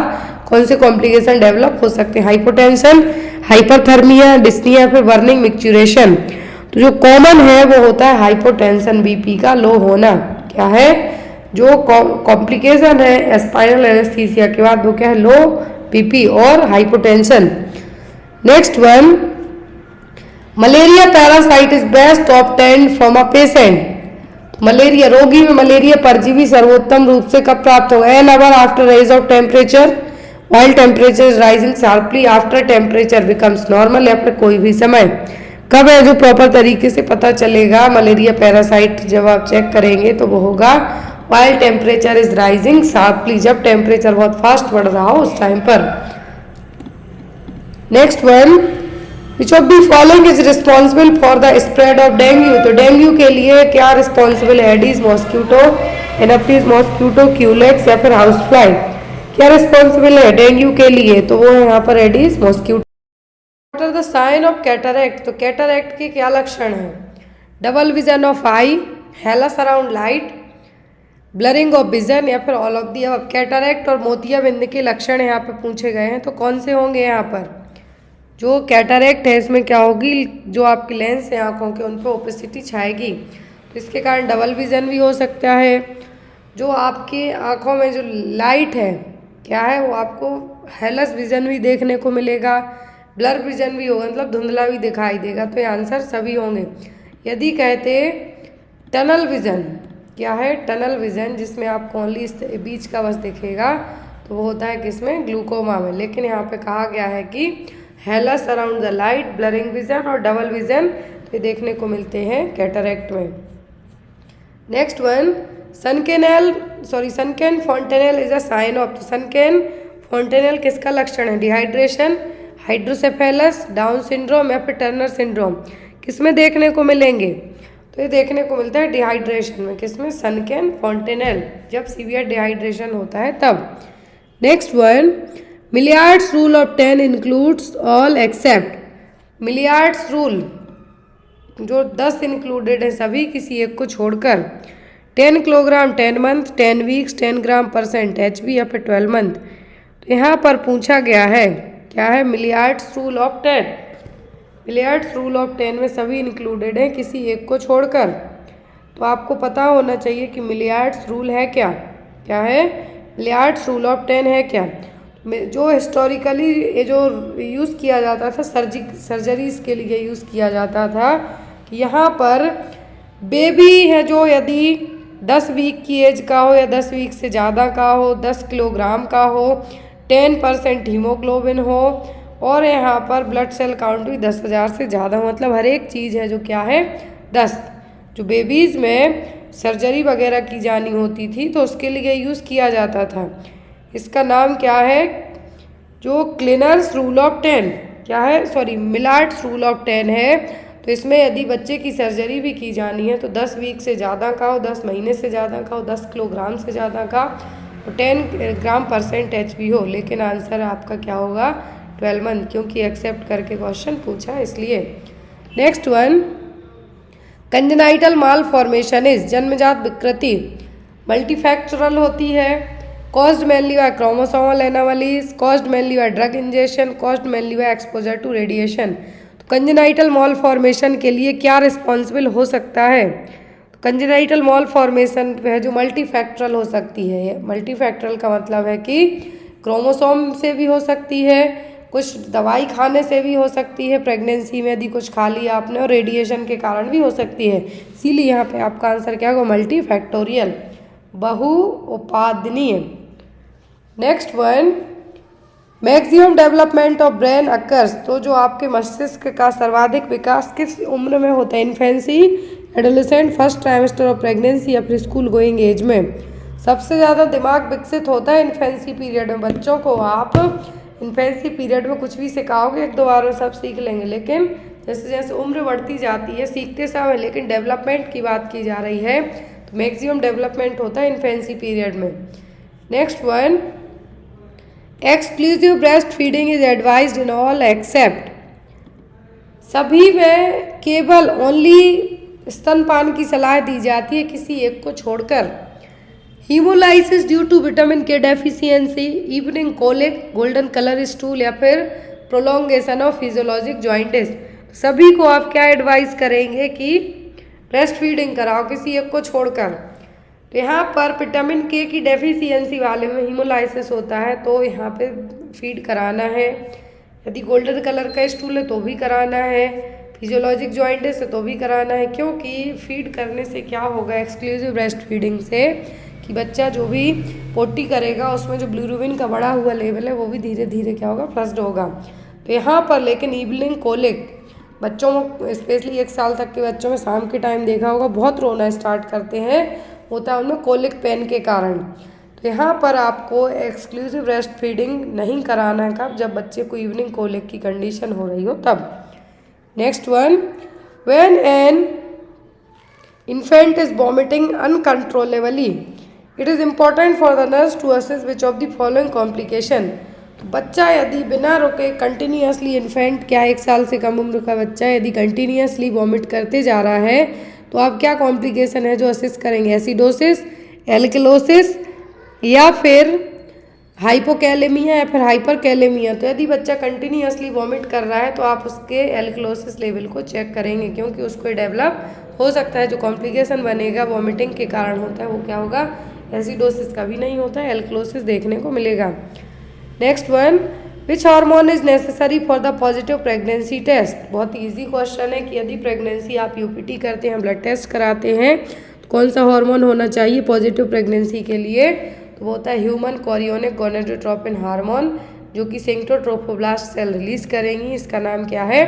कौन से कॉम्प्लिकेशन डेवलप हो सकते हैं? हाइपोटेंशन, हाइपरथर्मिया, डिस्निया, फिर बर्निंग, मिक्चुरेशन। तो जो कॉमन है वो होता है हाइपोटेंशन, बीपी का लो होना। क्या है जो कॉम्प्लिकेशन है स्पाइनल एनेस्थीसिया के बाद? वो क्या है? लो बीपी और hypotension. Next one, malaria parasite is best obtained from a patient. Malaria रोगी में मलेरिया परजीवी सर्वोत्तम रूप से कब प्राप्त होगा? An hour after rise of temperature, while temperature is rising sharply, after temperature becomes normal, या फिर कोई भी समय। कब है जो प्रॉपर तरीके से पता चलेगा मलेरिया पैरासाइट? जब आप चेक करेंगे तो वो होगा while temperature is rising sharply, जब टेम्परेचर बहुत फास्ट बढ़ रहा हो उस टाइम पर। Next one, which of the following is responsible for the spread of dengue. तो डेंगू के लिए क्या रिस्पॉन्सिबल है? Aedes mosquito, Anopheles mosquito, Culex या फिर हाउस फ्लाई। क्या रिस्पॉन्सिबल है डेंगू के लिए? तो वो है यहाँ पर Aedes mosquito. What are the sign of cataract. तो कैटरैक्ट के क्या लक्षण हैं? Double vision of I, हेलस around light, blurring of vision या फिर ऑल ऑफ दी अब। कैटरैक्ट और मोतियाबिंद के लक्षण यहाँ पे पूछे गए हैं, तो कौन से होंगे यहाँ पर? जो कैटरेक्ट है इसमें क्या होगी, जो आपकी लेंस है आँखों के उन पर ओपेसिटी छाएगी, तो इसके कारण डबल विज़न भी हो सकता है। जो आपकी आँखों में जो लाइट है क्या है वो आपको हेलस विज़न भी देखने को मिलेगा, ब्लर विज़न भी होगा, मतलब धुंधला भी दिखाई देगा। तो ये आंसर सभी होंगे। यदि कहते टनल विज़न, क्या है टनल विज़न, जिसमें आपको ओनली इस बीच का बस दिखेगा, तो वो होता है किसमें, ग्लूकोमा में। लेकिन यहाँ पे कहा गया है कि halos around the light, blurring vision और डबल विज़न तो ये देखने को मिलते हैं कैटरेक्ट में। Next one, sunken fontanelle is a sign of. Sunken fontanelle किसका लक्षण है, डिहाइड्रेशन, हाइड्रोसेफेलस, डाउन सिंड्रोम या फिर टर्नर सिंड्रोम, किसमें देखने को मिलेंगे, तो ये देखने को मिलता है डिहाइड्रेशन में। किसमें, सनकेन फॉन्टेनेल, जब सीवियर डिहाइड्रेशन होता है तब। Next one, Millard's rule of 10 includes all except. Millard's rule जो 10 इंक्लूडेड है सभी किसी एक को छोड़कर। 10 किलोग्राम 10 मंथ, 10 वीक्स, 10 ग्राम % HB या फिर 12 मंथ। तो यहाँ पर पूछा गया है क्या है, मिलियार्ड्स रूल ऑफ 10। मिलियार्ड्स रूल ऑफ 10 में सभी इंक्लूडेड है किसी एक को छोड़कर। तो आपको पता होना चाहिए कि मिलियार्ड्स रूल है क्या, क्या है, मिलियार्ड्स रूल ऑफ 10 है क्या। जो हिस्टोरिकली ये जो यूज़ किया जाता था सर्जरीज के लिए यूज़ किया जाता था कि यहाँ पर बेबी है जो यदि 10 वीक की एज का हो या 10 वीक से ज़्यादा का हो, 10 किलोग्राम का हो, 10% हीमोग्लोबिन हो और यहाँ पर ब्लड सेल काउंट भी 10,000 से ज़्यादा हो, मतलब हर एक चीज़ है जो क्या है 10। जो बेबीज़ में सर्जरी वगैरह की जानी होती थी तो उसके लिए यूज़ किया जाता था। इसका नाम क्या है, जो क्लिनर्स रूल ऑफ 10 क्या है, सॉरी मिलार्ड्स रूल ऑफ 10 है। तो इसमें यदि बच्चे की सर्जरी भी की जानी है तो 10 वीक से ज़्यादा का हो, 10 महीने से ज़्यादा का हो, 10 किलोग्राम से ज़्यादा का और 10 ग्राम % HB हो। लेकिन आंसर आपका क्या होगा, 12 मंथ, क्योंकि एक्सेप्ट करके क्वेश्चन पूछा इसलिए। Next one, congenital malformation is, जन्मजात विकृति मल्टीफैक्टरल होती है, caused mainly by chromosomal anomalies, caused mainly by drug injection, caused mainly by exposure to radiation. तो कंजेनाइटल मॉल फॉर्मेशन के लिए क्या रिस्पॉन्सिबल हो सकता है, तो कंजेनाइटल मॉल फॉर्मेशन है जो मल्टीफैक्टरल हो सकती है। मल्टीफैक्टरल का मतलब है कि क्रोमोसोम से भी हो सकती है, कुछ दवाई खाने से भी हो सकती है, प्रेगनेंसी में यदि कुछ खा लिया आपने, और रेडिएशन के कारण भी हो सकती है। इसीलिए यहाँ पे आपका आंसर क्या होगा, मल्टीफैक्टोरियल, बहु उपादनीय। Next one, maximum development of brain occurs, तो जो आपके मस्तिष्क का सर्वाधिक विकास किस उम्र में होता है, infancy, adolescent, first trimester of pregnancy या फिर स्कूल गोइंग एज में। सबसे ज़्यादा दिमाग विकसित होता है इन्फेंसी पीरियड में। बच्चों को आप इन्फेंसी पीरियड में कुछ भी सिखाओगे 1-2 बार में सब सीख लेंगे, लेकिन जैसे जैसे उम्र बढ़ती जाती है सीखते सब है, लेकिन डेवलपमेंट की बात की जा रही है तो मैक्सिमम डेवलपमेंट होता है इन्फेंसी पीरियड में। Next one, exclusive breast feeding is advised in all except, सभी में केवल ओनली स्तनपान की सलाह दी जाती है किसी एक को छोड़कर। हीमोलाइसिस ड्यू टू विटामिन के deficiency, evening colic, golden colour stool या फिर प्रोलोंगेशन ऑफ फिजियोलॉजिक जॉइंटिस, सभी को आप क्या एडवाइस करेंगे कि ब्रेस्ट फीडिंग कराओ किसी एक को छोड़कर। तो यहाँ पर विटामिन के की डेफिशिएंसी वाले में हीमोलाइसिस होता है तो यहाँ पे फीड कराना है, यदि गोल्डन कलर का स्टूल है तो भी कराना है, फिजियोलॉजिक जॉइंटिस है तो भी कराना है, क्योंकि फीड करने से क्या होगा एक्सक्लूसिव ब्रेस्ट फीडिंग से कि बच्चा जो भी पोटी करेगा उसमें जो बिलिरुबिन का बढ़ा हुआ लेवल है वो भी धीरे धीरे क्या होगा, फ्लश्ड होगा। तो यहाँ पर लेकिन इवनिंग कोलिक बच्चों में, स्पेशली 1 साल तक के बच्चों में शाम के टाइम देखा होगा बहुत रोना स्टार्ट करते हैं, होता है उनमें कोलिक पेन के कारण। तो यहाँ पर आपको एक्सक्लूसिव ब्रेस्ट फीडिंग नहीं कराना है, कब, जब बच्चे को इवनिंग कोलिक की कंडीशन हो रही हो तब। Next one, when an infant is vomiting uncontrollably it is important for the nurse to assess which of the following complication. तो बच्चा यदि बिना रुके कंटिन्यूसली, इन्फेंट क्या 1 साल से कम उम्र का बच्चा यदि कंटिन्यूसली वॉमिट करते जा रहा है तो आप क्या कॉम्प्लिकेशन है जो असेस करेंगे, एसिडोसिस, एल्कलोसिस या फिर हाइपोकैलेमिया या फिर हाइपरकैलेमिया। तो यदि बच्चा कंटिन्यूअसली वॉमिट कर रहा है तो आप उसके एल्कलोसिस लेवल को चेक करेंगे, क्योंकि उसको डेवलप हो सकता है। जो कॉम्प्लिकेशन बनेगा वॉमिटिंग के कारण होता है वो क्या होगा, एसिडोसिस का भी नहीं होता है, एल्कलोसिस देखने को मिलेगा। Next one, which hormone is necessary for the positive pregnancy test. बहुत ईजी क्वेश्चन है कि यदि प्रेगनेंसी आप यूपीटी करते हैं, ब्लड टेस्ट कराते हैं, तो कौन सा हार्मोन होना चाहिए पॉजिटिव प्रेगनेंसी के लिए, तो वो होता है ह्यूमन कोरियोनिक गोनेडोट्रोपिन हार्मोन, जो कि सेंट्रोट्रोफोब्लास्ट सेल रिलीज करेंगी। इसका नाम क्या है,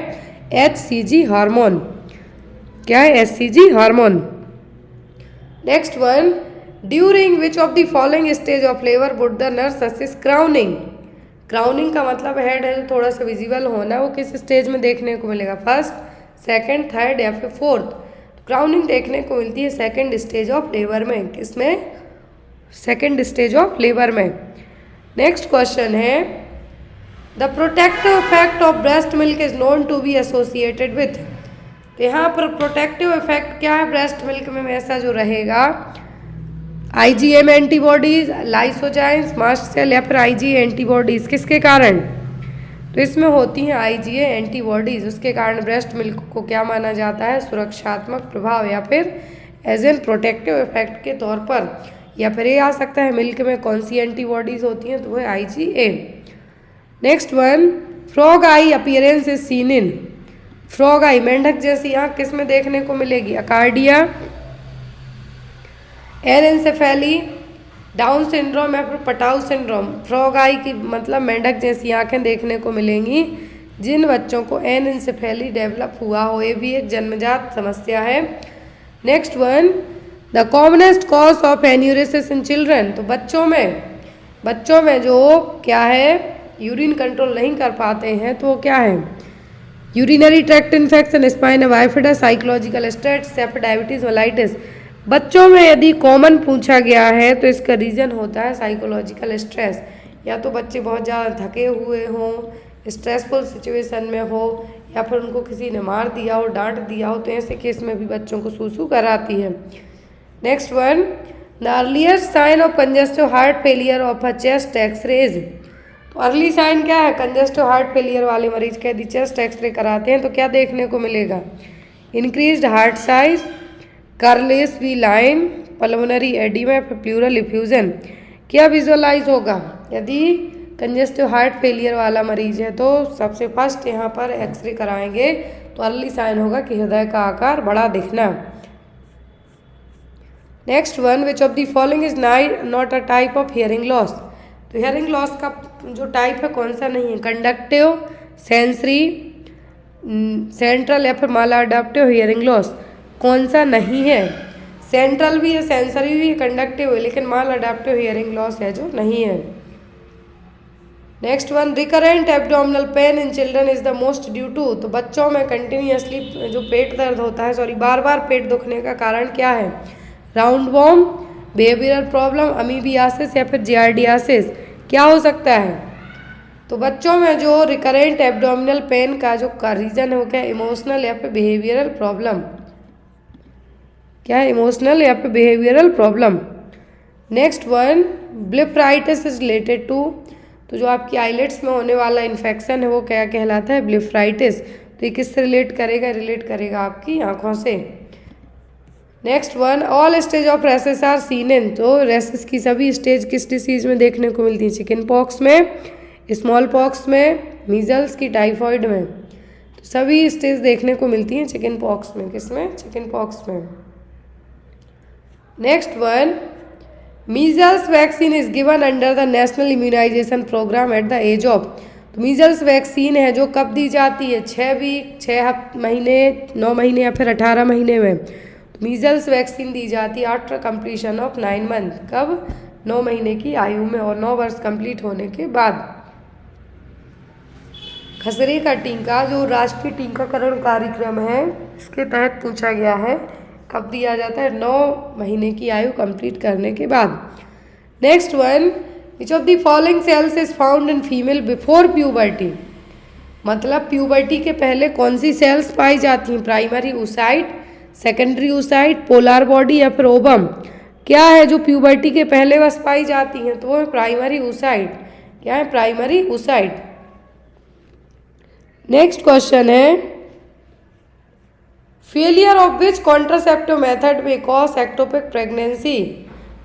HCG हार्मोन। क्या है, HCG hormone. Next one, during which of the following stage of labour would the nurse assist crowning. Crowning का मतलब हेड है थोड़ा सा विजिबल होना, वो किस स्टेज में देखने को मिलेगा, फर्स्ट, सेकंड, थर्ड या फिर फोर्थ। तो क्राउनिंग देखने को मिलती है सेकंड स्टेज ऑफ लेबर में। किसमें, सेकंड स्टेज ऑफ लेबर में। नेक्स्ट क्वेश्चन है, the protective effect of breast milk is known to be associated with. तो यहाँ पर प्रोटेक्टिव इफेक्ट क्या है ब्रेस्ट मिल्क में ऐसा जो रहेगा, IgM antibodies, lysozymes, mast cell या फिर IgA एंटीबॉडीज। किसके कारण, तो इसमें होती हैं IgA एंटीबॉडीज, उसके कारण ब्रेस्ट मिल्क को क्या माना जाता है, सुरक्षात्मक प्रभाव या फिर एज एन प्रोटेक्टिव इफेक्ट के तौर पर। या फिर ये आ सकता है मिल्क में कौन सी एंटीबॉडीज होती हैं, तो वो है IgA। Next one, frog eye appearance is seen in. Frog eye, मेंढक जैसी आँख किस में देखने को मिलेगी, अकार्डिया, एनएन्सेफेली, डाउन सिंड्रोम या फिर पटाउ सिंड्रोम। फ्रॉग आई की मतलब मेंढक जैसी आंखें देखने को मिलेंगी जिन बच्चों को एनएन्सेफेली डेवलप हुआ हो, ये भी एक जन्मजात समस्या है। Next one, the commonest cause of enuresis in children. तो बच्चों में जो क्या है, यूरिन कंट्रोल नहीं कर पाते हैं, तो वो क्या है, urinary tract infection, spina bifida, psychological stress या फिर डायबिटीज मेलाइटिस। बच्चों में यदि कॉमन पूछा गया है तो इसका रीज़न होता है साइकोलॉजिकल स्ट्रेस। या तो बच्चे बहुत ज़्यादा थके हुए हों, स्ट्रेसफुल सिचुएशन में हो, या फिर उनको किसी ने मार दिया हो, डांट दिया हो, तो ऐसे केस में भी बच्चों को सूसू कराती है। Next one, the earliest sign of congestive heart failure of a chest x-rays. तो अर्ली साइन क्या है, कंजेस्टिव हार्ट फेलियर वाले मरीज के यदि चेस्ट एक्सरे कराते हैं तो क्या देखने को मिलेगा, increased heart size, Carlos V line, pulmonary oedema, pleural effusion. क्या विजुअलाइज होगा, यदि कंजेस्टिव हार्ट फेलियर वाला मरीज है तो सबसे फर्स्ट यहाँ पर एक्सरे कराएंगे तो अर्ली साइन होगा कि हृदय का आकार बड़ा दिखना। Next one, which of the following is not a type of hearing loss. तो हियरिंग लॉस का जो टाइप है कौन सा नहीं है, कंडक्टिव, सेंसरी, सेंट्रल या फिर माला अडाप्टिव हियरिंग लॉस। कौन सा नहीं है, सेंट्रल भी है, सेंसरी भी है, कंडक्टिव है, लेकिन माल अडाप्टिव हियरिंग लॉस है जो नहीं है। Next one, recurrent abdominal pain in children is the most due to. तो बच्चों में कंटिन्यूअसली जो पेट दर्द होता है, बार बार पेट दुखने का कारण क्या है, round warm, behavioural problem, amoebiasis या फिर जियार्डियासिस। क्या हो सकता है, तो बच्चों में जो रिकरेंट एब्डोमिनल पेन का जो रीजन है वो क्या है, इमोशनल या फिर बिहेवियरल प्रॉब्लम। क्या है, इमोशनल या फिर behavioural problem. Next one, blepharitis is related to. तो जो आपकी आइलेट्स में होने वाला इन्फेक्शन है वो क्या कहलाता है, ब्लिफराइटिस। तो ये किससे रिलेट करेगा आपकी आँखों से। Next one, all stage of rashes are seen in. तो रेसिस की सभी स्टेज किस डिसीज में देखने को मिलती है, चिकन पॉक्स में, स्मॉल पॉक्स में, मीजल्स की, टाइफॉइड में। तो सभी स्टेज देखने को मिलती हैं चिकन पॉक्स में। किसमें, चिकन पॉक्स में। Next one, measles vaccine is given under the national immunisation programme at the age of. तो मीजल्स वैक्सीन है जो कब दी जाती है, 6 महीने, 9 महीने या फिर 18 महीने में। तो मीजल्स वैक्सीन दी जाती है आफ्टर कंप्लीशन ऑफ 9 मंथ। कब, 9 महीने की आयु में और 9 वर्ष कंप्लीट होने के बाद। खसरे का टीका जो राष्ट्रीय टीकाकरण कार्यक्रम है इसके तहत पूछा गया है, कब दिया जाता है, 9 महीने की आयु कंप्लीट करने के बाद। Next one, which of the following sales is found in female before puberty. मतलब प्यूबर्टी के पहले कौन सी सेल्स पाई जाती हैं, primary oocyte, secondary oocyte, polar body या फिर ओबम। क्या है जो प्यूबर्टी के पहले बस पाई जाती हैं, तो वो है प्राइमरी oocyte। क्या है? Primary oocyte। नेक्स्ट क्वेश्चन है, failure of which contraceptive method में कॉज एक्टोपिक प्रेगनेंसी।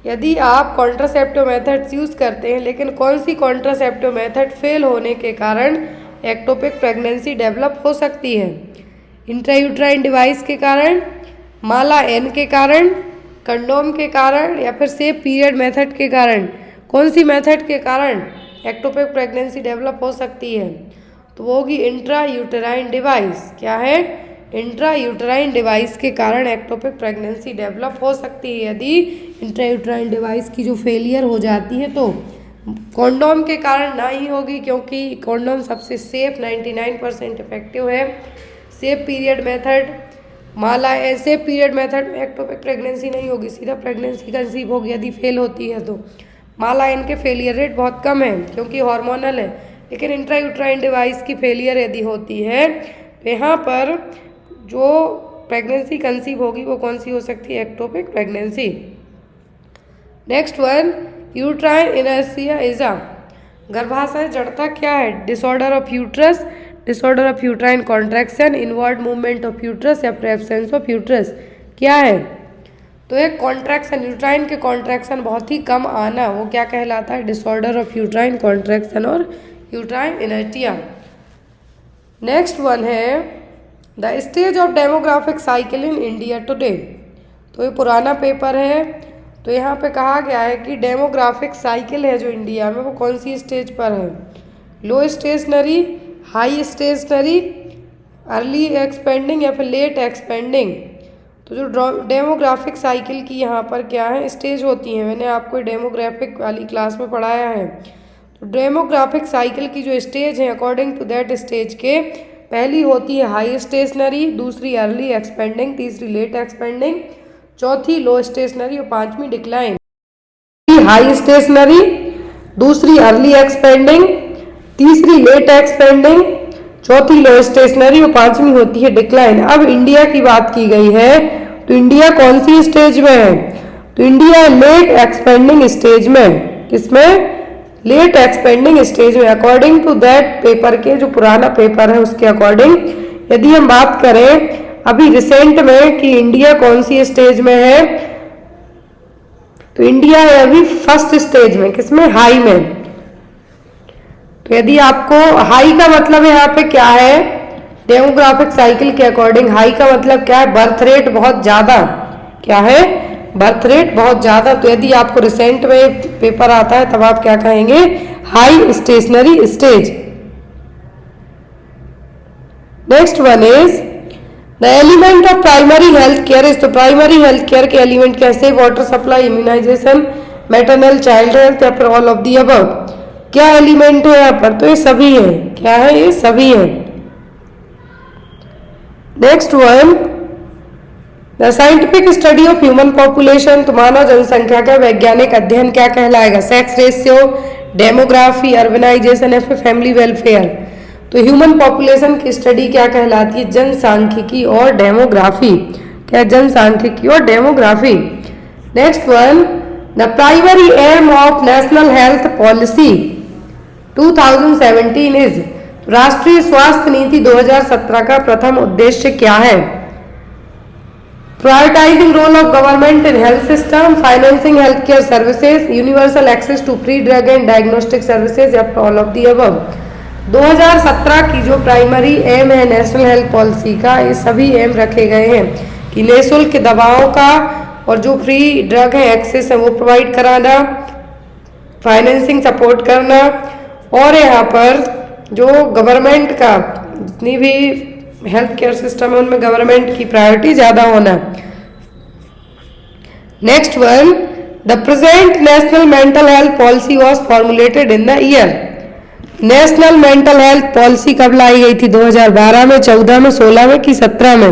यदि आप कॉन्ट्रासेप्टिव मेथड्स यूज करते हैं लेकिन कौन सी कॉन्ट्रासेप्टिव मेथड फेल होने के कारण एक्टोपिक प्रेगनेंसी डेवलप हो सकती है? इंट्रायूट्राइन डिवाइस के कारण, माला एन के कारण, कंडोम के कारण, या फिर सेफ पीरियड मेथड के कारण? कौन सी मेथड के कारण एक्टोपिक प्रेगनेंसी डेवलप हो सकती है? तो वो होगी इंट्रायूटेराइन डिवाइस। क्या है? इंट्रायूटेराइन डिवाइस के कारण एक्टोपिक प्रेगनेंसी डेवलप हो सकती है। यदि इंट्रायूटेराइन डिवाइस की जो फेलियर हो जाती है तो कॉन्डोम के कारण ना ही होगी, क्योंकि कॉन्डोम सबसे सेफ 99% इफेक्टिव है। सेफ पीरियड मेथड, माला ऐसे पीरियड मेथड में एक्टोपिक प्रेगनेंसी नहीं होगी, सीधा प्रेगनेंसी कंसीव होगी यदि फेल होती है तो। माला इनके फेलियर रेट बहुत कम है क्योंकि हार्मोनल है, लेकिन इंट्रायूट्राइन डिवाइस की फेलियर यदि होती है तो यहाँ पर जो प्रेगनेंसी कंसीव होगी वो कौन सी हो सकती है? Ectopic pregnancy. Next one, uterine inertia is a, गर्भाशय जड़ता क्या है? Disorder of uterus, disorder of uterine contraction, inward movement of uterus, या फिर एब्सेंस ऑफ यूट्रस। क्या है? तो एक कॉन्ट्रैक्शन, यूट्राइन के कॉन्ट्रैक्शन बहुत ही कम आना, वो क्या कहलाता है? डिसऑर्डर ऑफ यूट्राइन कॉन्ट्रैक्शन और यूट्राइन इनर्टिया। नेक्स्ट वन है, the stage of demographic cycle in India today. तो ये पुराना पेपर है, तो यहाँ पे कहा गया है कि डेमोग्राफिक साइकिल है जो इंडिया में वो कौन सी स्टेज पर है? Low stationary, high stationary, early expanding, या फिर लेट एक्सपेंडिंग। तो जो डेमोग्राफिक साइकिल की यहाँ पर क्या है? स्टेज होती हैं, मैंने आपको डेमोग्राफिक वाली क्लास में पढ़ाया है। तो डेमोग्राफिक साइकिल की जो स्टेज है अकॉर्डिंग टू दैट स्टेज के, पहली होती है हाई स्टेशनरी, दूसरी अर्ली एक्सपेंडिंग, तीसरी लेट एक्सपेंडिंग, चौथी लो स्टेशनरी और पांचवी डिक्लाइन। हाई स्टेशनरी, दूसरी अर्ली एक्सपेंडिंग, तीसरी लेट एक्सपेंडिंग, चौथी लो स्टेशनरी और पांचवी होती है डिक्लाइन। अब इंडिया की बात की गई है तो इंडिया कौन सी स्टेज में है? तो इंडिया लेट एक्सपेंडिंग स्टेज में। किसमें? लेट एक्सपेंडिंग स्टेज में। अकॉर्डिंग टू दैट पेपर के, जो पुराना पेपर है उसके अकॉर्डिंग यदि हम बात करें अभी रिसेंट में कि इंडिया कौन सी स्टेज में है, तो इंडिया है अभी फर्स्ट स्टेज में। किसमें? हाई में। तो यदि आपको हाई का मतलब यहाँ पे क्या है? डेमोग्राफिक साइकिल के अकॉर्डिंग हाई का मतलब क्या है? बर्थ रेट बहुत ज्यादा। क्या है? बर्थ रेट बहुत ज्यादा। तो यदि आपको रिसेंट में पेपर आता है तब आप क्या कहेंगे? High stationary stage. Next one is the element of primary health care is. तो प्राइमरी हेल्थ केयर के एलिमेंट कैसे? Water supply, immunisation, maternal child health, या फिर ऑल ऑफ दी अबव। क्या एलिमेंट है यहाँ पर? तो ये सभी है। क्या है? ये सभी है। Next one, the scientific study of human population. तो मानव जनसंख्या का वैज्ञानिक अध्ययन क्या कहलाएगा? सेक्स रेशियो, डेमोग्राफी, अर्बनाइजेशन, या फिर फैमिली वेलफेयर। तो ह्यूमन पॉपुलेशन की स्टडी क्या कहलाती है? जनसांख्यिकी और डेमोग्राफी। क्या? जनसांख्यिकी और demography. Next one, the primary aim of national health policy 2017 is. राष्ट्रीय स्वास्थ्य नीति 2017 का प्रथम उद्देश्य क्या है? Prioritising role of government in health system, financing health care services, universal access to free drug and diagnostic services, या ऑल ऑफ दी अबव। 2017 की जो प्राइमरी एम है नेशनल हेल्थ पॉलिसी का, ये सभी एम रखे गए हैं कि निःशुल्क दवाओं का और जो फ्री ड्रग है एक्सेस है वो प्रोवाइड कराना, फाइनेंसिंग सपोर्ट करना, और यहाँ पर जो गवर्नमेंट का जितनी भी हेल्थ केयर सिस्टम है उनमें गवर्नमेंट की प्रायोरिटी ज्यादा होना। Next one, the present national mental health policy was formulated in the year. National mental health policy कब लाई गई थी? 2012 में, 14 में, 16 में कि 17 में?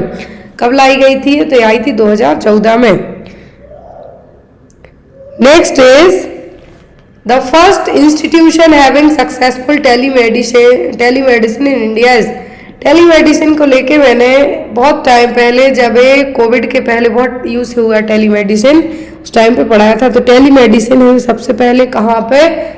कब लाई गई थी? तो आई थी 2014 में। Next is the first institution having successful telemedicine in India is. Telemedicine को लेके मैंने बहुत टाइम पहले, जब कोविड के पहले बहुत यूज हुआ टेलीमेडिसिन, उस टाइम पे पढ़ाया था। तो टेली मेडिसिन है सबसे पहले कहाँ पे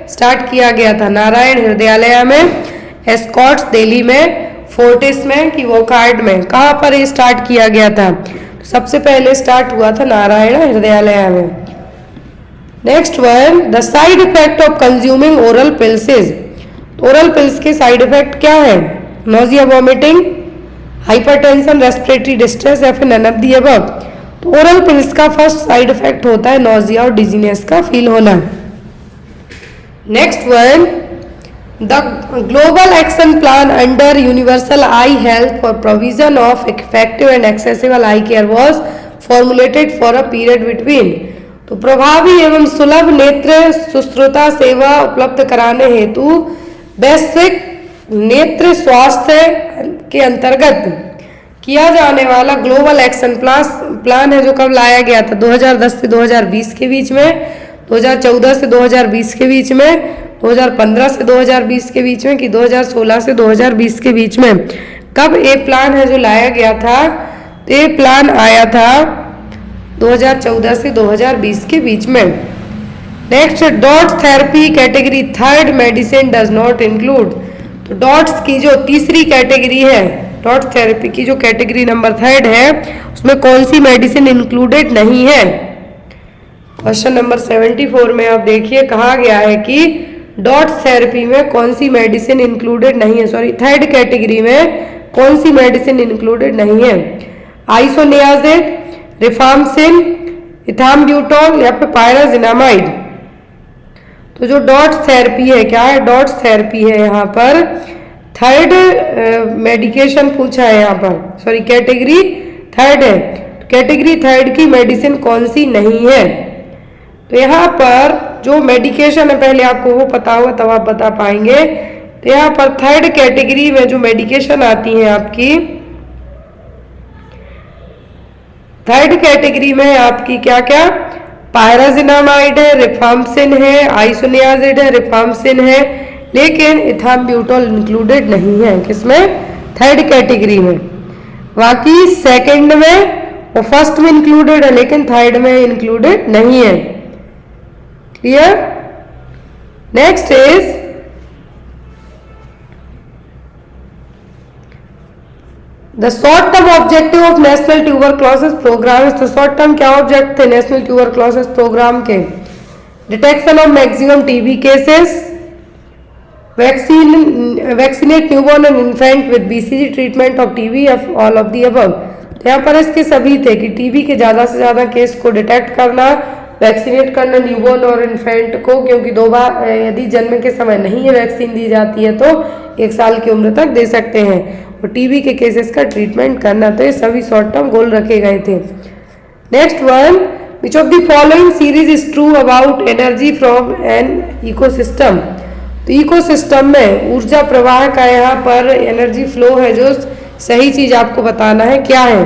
स्टार्ट किया गया था? नारायण हृदयालय में, एस्कॉट्स दिल्ली में, फोर्टिस में कि वोकार्ड में, कहाँ पर ये स्टार्ट किया गया था? सबसे पहले स्टार्ट हुआ था नारायण हृदयालय में। Next one, the side effect of consuming oral pills is. Oral pills के साइड इफेक्ट क्या है? Nausea, vomiting, hypertension, respiratory distress या फिर नन ऑफ द अबव। तो ओरल पिल्स का फर्स्ट साइड इफेक्ट होता है नोजिया और डिजीनेस का फील होना। Next one, the global action plan under universal I health for provision of effective and accessible I care was formulated for a period between. तो प्रभावी एवं सुलभ नेत्र सुश्रुता सेवा उपलब्ध कराने हेतु वैश्विक नेत्र स्वास्थ्य के अंतर्गत किया जाने वाला ग्लोबल एक्शन प्लान है जो कब लाया गया था? 2010 से 2020 के बीच में, 2014 से 2020 के बीच में, 2015 से 2020 के बीच में कि 2016 से 2020 के बीच में? कब ये प्लान है जो लाया गया था? तो ये प्लान आया था 2014 से 2020 के बीच में। Next, dots therapy category third medicine does not include. तो डॉट्स की जो तीसरी कैटेगरी है, डॉट्स थेरेपी की जो कैटेगरी नंबर थर्ड है, उसमें कौन सी मेडिसिन इंक्लूडेड नहीं है? क्वेश्चन नंबर 74 में आप देखिए कहा गया है कि डॉट्स थेरेपी में कौन सी मेडिसिन इंक्लूडेड नहीं है, सॉरी थर्ड कैटेगरी में कौन सी मेडिसिन इंक्लूडेड नहीं है? आइसोनियाजिड, रिफाम्सिन, इथाम्ब्यूटोल या फिर पायराजिनामाइड। तो जो डॉट्स थेरेपी है, क्या है? डॉट्स थेरेपी है यहाँ पर थर्ड मेडिकेशन पूछा है यहाँ पर, सॉरी कैटेगरी थर्ड है। कैटेगरी थर्ड की मेडिसिन कौन सी नहीं है? तो यहाँ पर जो मेडिकेशन है पहले आपको वो पता होगा तब आप बता पाएंगे। तो यहाँ पर थर्ड कैटेगरी में जो मेडिकेशन आती है आपकी, थर्ड कैटेगरी में आपकी क्या क्या? पायराजिनामाइड है, रिफाम्सिन है, आइसोनियाजिड है, रिफाम्सिन है, लेकिन इथाम्ब्यूटोल इंक्लूडेड नहीं है। किसमें? थर्ड कैटेगरी में। बाकी सेकंड में और फर्स्ट में इंक्लूडेड है लेकिन थर्ड में इंक्लूडेड नहीं है। Clear? Next is the short term objective of national tuberculosis programme. तो शॉर्ट टर्म क्या ऑब्जेक्ट थे नेशनल ट्यूबरक्लोसिस प्रोग्राम के? Detection of maximum TB cases, vaccinate newborn and infant with BCG, treatment of TB, all of the above. तो यहाँ पर इसके सभी थे कि टीबी के ज़्यादा से ज़्यादा केस को डिटेक्ट करना, वैक्सीनेट करना न्यूबॉर्न और इन्फेंट को, क्योंकि 2 बार यदि जन्म के समय नहीं है वैक्सीन दी जाती है तो 1 साल की उम्र तक दे सकते हैं, और टीबी के केसेस का ट्रीटमेंट करना। तो ये सभी शॉर्ट टर्म गोल रखे गए थे। Next one, which of the following series is true about energy from an ecosystem. तो इकोसिस्टम में ऊर्जा प्रवाह का यहाँ पर एनर्जी फ्लो है जो सही चीज आपको बताना है क्या है?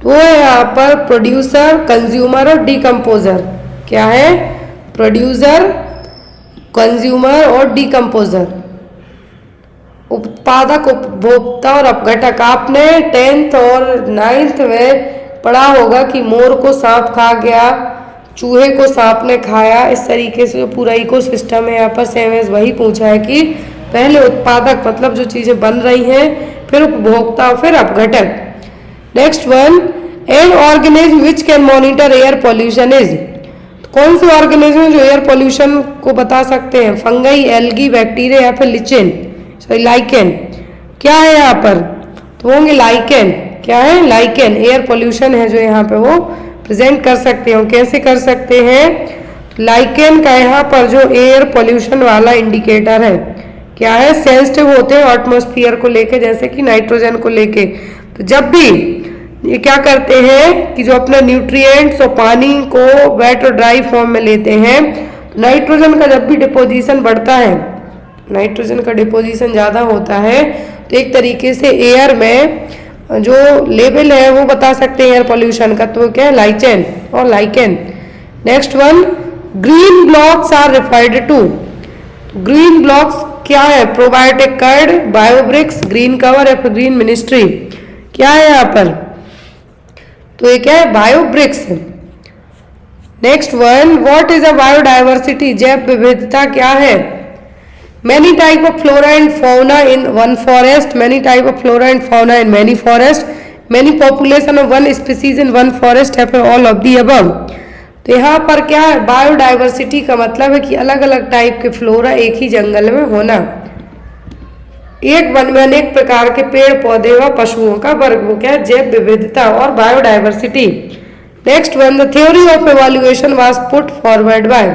तो यहाँ पर प्रोड्यूसर, कंज्यूमर और डीकम्पोजर। क्या है? प्रोड्यूसर, कंज्यूमर और डीकम्पोजर। उत्पादक, उपभोक्ता और अपघटक। आपने 10th और 9th में पढ़ा होगा कि मोर को सांप खा गया, चूहे को सांप ने खाया, इस तरीके से जो पूरा इकोसिस्टम है यहाँ पर सेम एज वही पूछा है कि पहले उत्पादक मतलब जो चीजें बन रही हैं, फिर उपभोक्ता, फिर अपघटक। Next one, an organism which can monitor air pollution is. कौन से ऑर्गेनिज्म है जो एयर पॉल्यूशन को बता सकते हैं? फंगई, एल्गी, बैक्टीरिया या फिर लिचेन, सॉरी लाइकेन। क्या है यहाँ पर? तो होंगे लाइकेन। क्या है? लाइकेन एयर पॉल्यूशन है जो यहाँ पे वो प्रेजेंट कर सकते हैं। कैसे कर सकते हैं? लाइकेन का यहाँ पर जो एयर पॉल्यूशन वाला इंडिकेटर है, क्या है? सेंसिटिव होते हैं एटमॉस्फेयर को लेके, जैसे कि नाइट्रोजन को लेके। तो जब भी ये क्या करते हैं कि जो अपने न्यूट्रिएंट्स और पानी को वेट और ड्राई फॉर्म में लेते हैं, तो नाइट्रोजन का जब भी डिपोजिशन बढ़ता है, नाइट्रोजन का डिपोजिशन ज़्यादा होता है, तो एक तरीके से एयर में जो लेवल है वो बता सकते हैं एयर पॉल्यूशन का। तो क्या है? लाइचेन और lichen. Next one, green blocks are referred to. Green blocks क्या है? Probiotic curd, biobricks, green cover या फिर ग्रीन मिनिस्ट्री। क्या है यहाँ पर? तो ये क्या है? Biobricks. Next one, what is a biodiversity? जैव विविधता क्या है? Many type of flora and fauna in one forest, many type of flora and fauna in many forest, many population of one species in one forest have all of the above. तो यहाँ पर क्या है, biodiversity का मतलब है कि अलग अलग टाइप के फ्लोरा एक ही जंगल में होना, एक वन में अनेक प्रकार के पेड़ पौधे व पशुओं का वर्ग, वो क्या है, जैव विविधता और biodiversity. Next one, the theory of evaluation was put forward bye.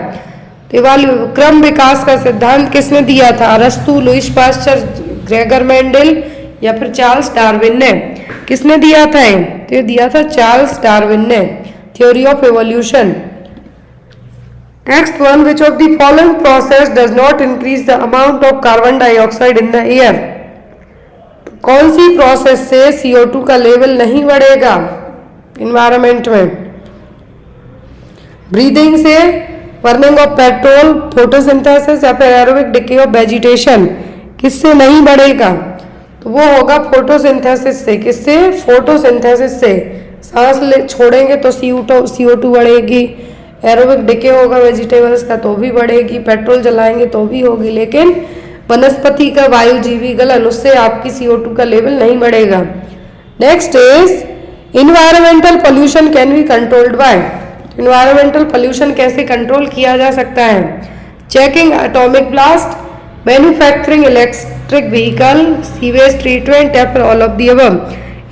क्रम विकास का सिद्धांत किसने दिया था? अरस्तु, लुईस पास्चर, ग्रेगर मेंडल या फिर चार्ल्स डार्विन ने? किसने दिया था? तो ये दिया था चार्ल्स डार्विन ने, theory of evolution. Next one, which of the following process does not increase the amount of carbon dioxide in the air? कौन सी प्रोसेस से CO2 का लेवल नहीं बढ़ेगा इन्वायरमेंट में? ब्रीदिंग से, बर्निंग ऑफ पेट्रोल, फोटोसिंथेसिस या फिर एरोबिक डिके ऑफ वेजिटेशन? किससे नहीं बढ़ेगा? तो वो होगा फोटोसिंथेसिस से। किससे? फोटोसिंथेसिस से। सांस ले छोड़ेंगे तो CO2 बढ़ेगी, एरोबिक डिके होगा वेजिटेबल्स का तो भी बढ़ेगी, पेट्रोल जलाएंगे तो भी होगी, लेकिन वनस्पति का वायुजीवी गलन, उससे आपकी CO2 का लेवल नहीं बढ़ेगा। Next is environmental pollution can be controlled by. Environmental pollution कैसे कंट्रोल किया जा सकता है? Checking atomic blast, manufacturing electric vehicle, sewage treatment या फिर all of the above.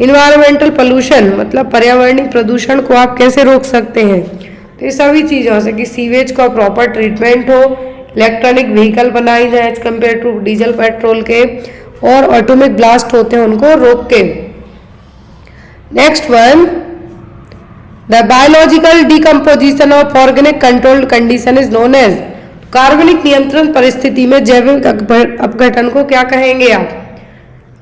Environmental pollution मतलब पर्यावरणीय प्रदूषण को आप कैसे रोक सकते हैं? तो ये सभी चीज़ों से कि सीवेज का प्रॉपर ट्रीटमेंट हो, इलेक्ट्रॉनिक व्हीकल बनाई जाए as compared to diesel petrol के, और एटॉमिक ब्लास्ट होते हैं उनको रोक के। Next one, the biological decomposition of organic controlled condition is known as. कार्बनिक नियंत्रण परिस्थिति में जैविक अपघटन को क्या कहेंगे आप?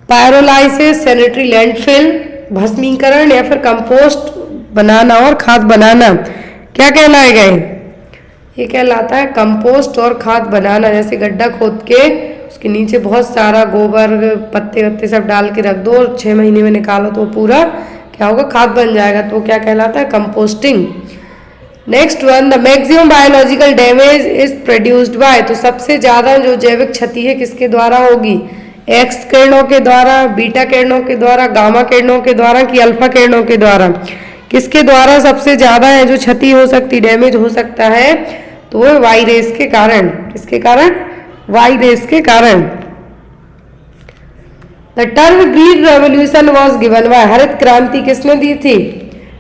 पायरोलाइसिस, सैनिटरी लैंडफिल, भस्मीकरण या फिर कंपोस्ट बनाना और खाद बनाना क्या कहलाएगा? ये कहलाता है कंपोस्ट और खाद बनाना। जैसे गड्ढा खोद के उसके नीचे बहुत सारा गोबर, पत्ते वत्ते सब डाल के रख दो और 6 महीने में निकालो तो पूरा क्या होगा? खाद बन जाएगा। तो क्या कहलाता है? Composting. Next one, the maximum biological damage is produced by. तो सबसे ज्यादा जो जैविक क्षति है किसके द्वारा होगी? एक्स किरणों के द्वारा, बीटा किरणों के द्वारा, गामा किरणों के द्वारा कि अल्फा किरणों के द्वारा? किसके द्वारा सबसे ज्यादा है जो क्षति हो सकती, डैमेज हो सकता है? तो वो वाई रेस के कारण। किसके कारण? वाई रेस के कारण। The term green revolution was given by. हरित क्रांति किसने दी थी?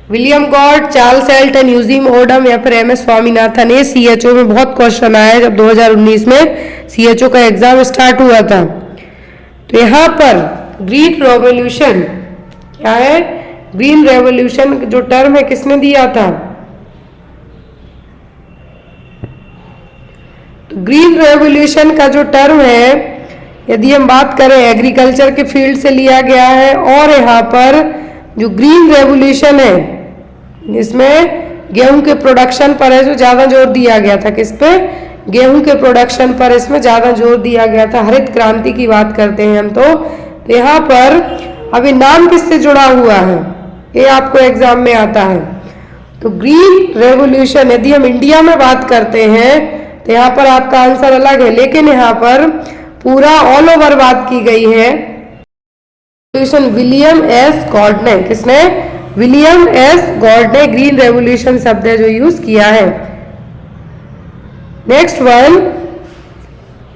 William Gaud, Charles Elton, Eugene Odum या फिर MS स्वामीनाथन। ये CHO में बहुत क्वेश्चन आया है जब 2019 में CHO का एग्जाम स्टार्ट हुआ था। तो यहाँ पर ग्रीन रेवोल्यूशन क्या है? ग्रीन रेवोल्यूशन जो टर्म है किसने दिया था? तो ग्रीन रेवोल्यूशन का जो टर्म है, यदि हम बात करें एग्रीकल्चर के फील्ड से लिया गया है, और यहाँ पर जो ग्रीन रेवोल्यूशन है इसमें गेहूं के प्रोडक्शन पर है जो ज्यादा जोर दिया गया था। किस पे? गेहूं के प्रोडक्शन पर इसमें ज्यादा जोर दिया गया था। हरित क्रांति की बात करते हैं हम। तो यहाँ पर अभी नाम किससे जुड़ा हुआ है ये आपको एग्जाम में आता है। तो ग्रीन रेवोल्यूशन यदि हम इंडिया में बात करते हैं तो यहाँ पर आपका आंसर अलग है, लेकिन यहाँ पर पूरा ऑल ओवर बात की गई है। विलियम S गॉड ने, किसने? विलियम S गॉड ने ग्रीन रेवोल्यूशन शब्द जो यूज किया है। नेक्स्ट वन,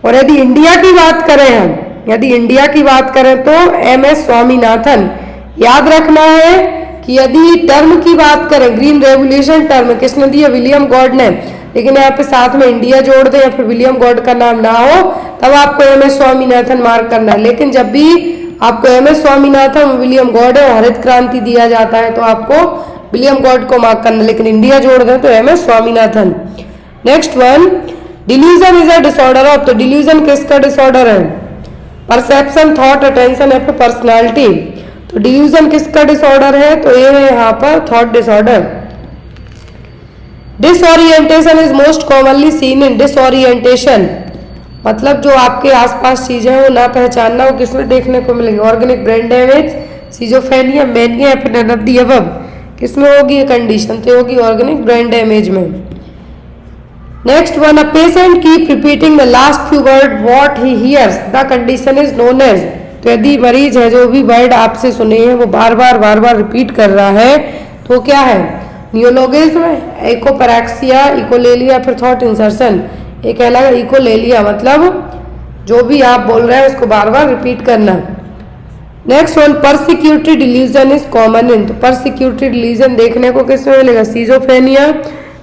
और यदि इंडिया की बात करें हम, यदि इंडिया की बात करें तो MS स्वामीनाथन। याद रखना है कि यदि टर्म की बात करें, ग्रीन रेवोल्यूशन टर्म किसने दिया? विलियम गॉड ने। लेकिन यहाँ पे साथ में इंडिया जोड़ दे या फिर विलियम गॉड का नाम ना हो तब आपको MS स्वामीनाथन मार्क करना है। लेकिन जब भी आपको MS स्वामीनाथन, विलियम गॉड और हरित क्रांति दिया जाता है तो आपको विलियम गॉड को मार्क करना, लेकिन इंडिया जोड़ दें तो MS Swaminathan. Next one, delusion is a disorder of. तो डिल्यूजन किसका डिसऑर्डर है? परसेप्शन, थॉट, अटेंशन या फिर पर्सनालिटी। तो डिल्यूजन किसका डिसऑर्डर है? तो ये है यहाँ पर thought disorder. Disorientation is most commonly seen in. Disorientation मतलब जो आपके आसपास चीजें हैं वो ना पहचानना, वो किसमें देखने को मिलेंगे? Organic brain damage, schizophrenia, mania या फिर नन ऑफ द अबव। किसमें होगी ये कंडीशन? तो होगी ऑर्गेनिक ब्रेन डैमेज में। Next one, a patient keep repeating the last few word what he hears, the condition is known as. तो यदि मरीज है जो भी वर्ड आपसे सुने हैं वो बार बार रिपीट कर रहा है तो क्या है? नियोलोगिज्म, इकोपैरेक्सिया, इकोलेलिया, फिर थॉट इंसर्शन। ये कहलाएगा इकोलेलिया, मतलब जो भी आप बोल रहे हैं उसको बार बार रिपीट करना। Next one, persecutory delusion is common in. तो परसिक्यूटरी डिल्यूजन देखने को किसमें मिलेगा? Schizophrenia,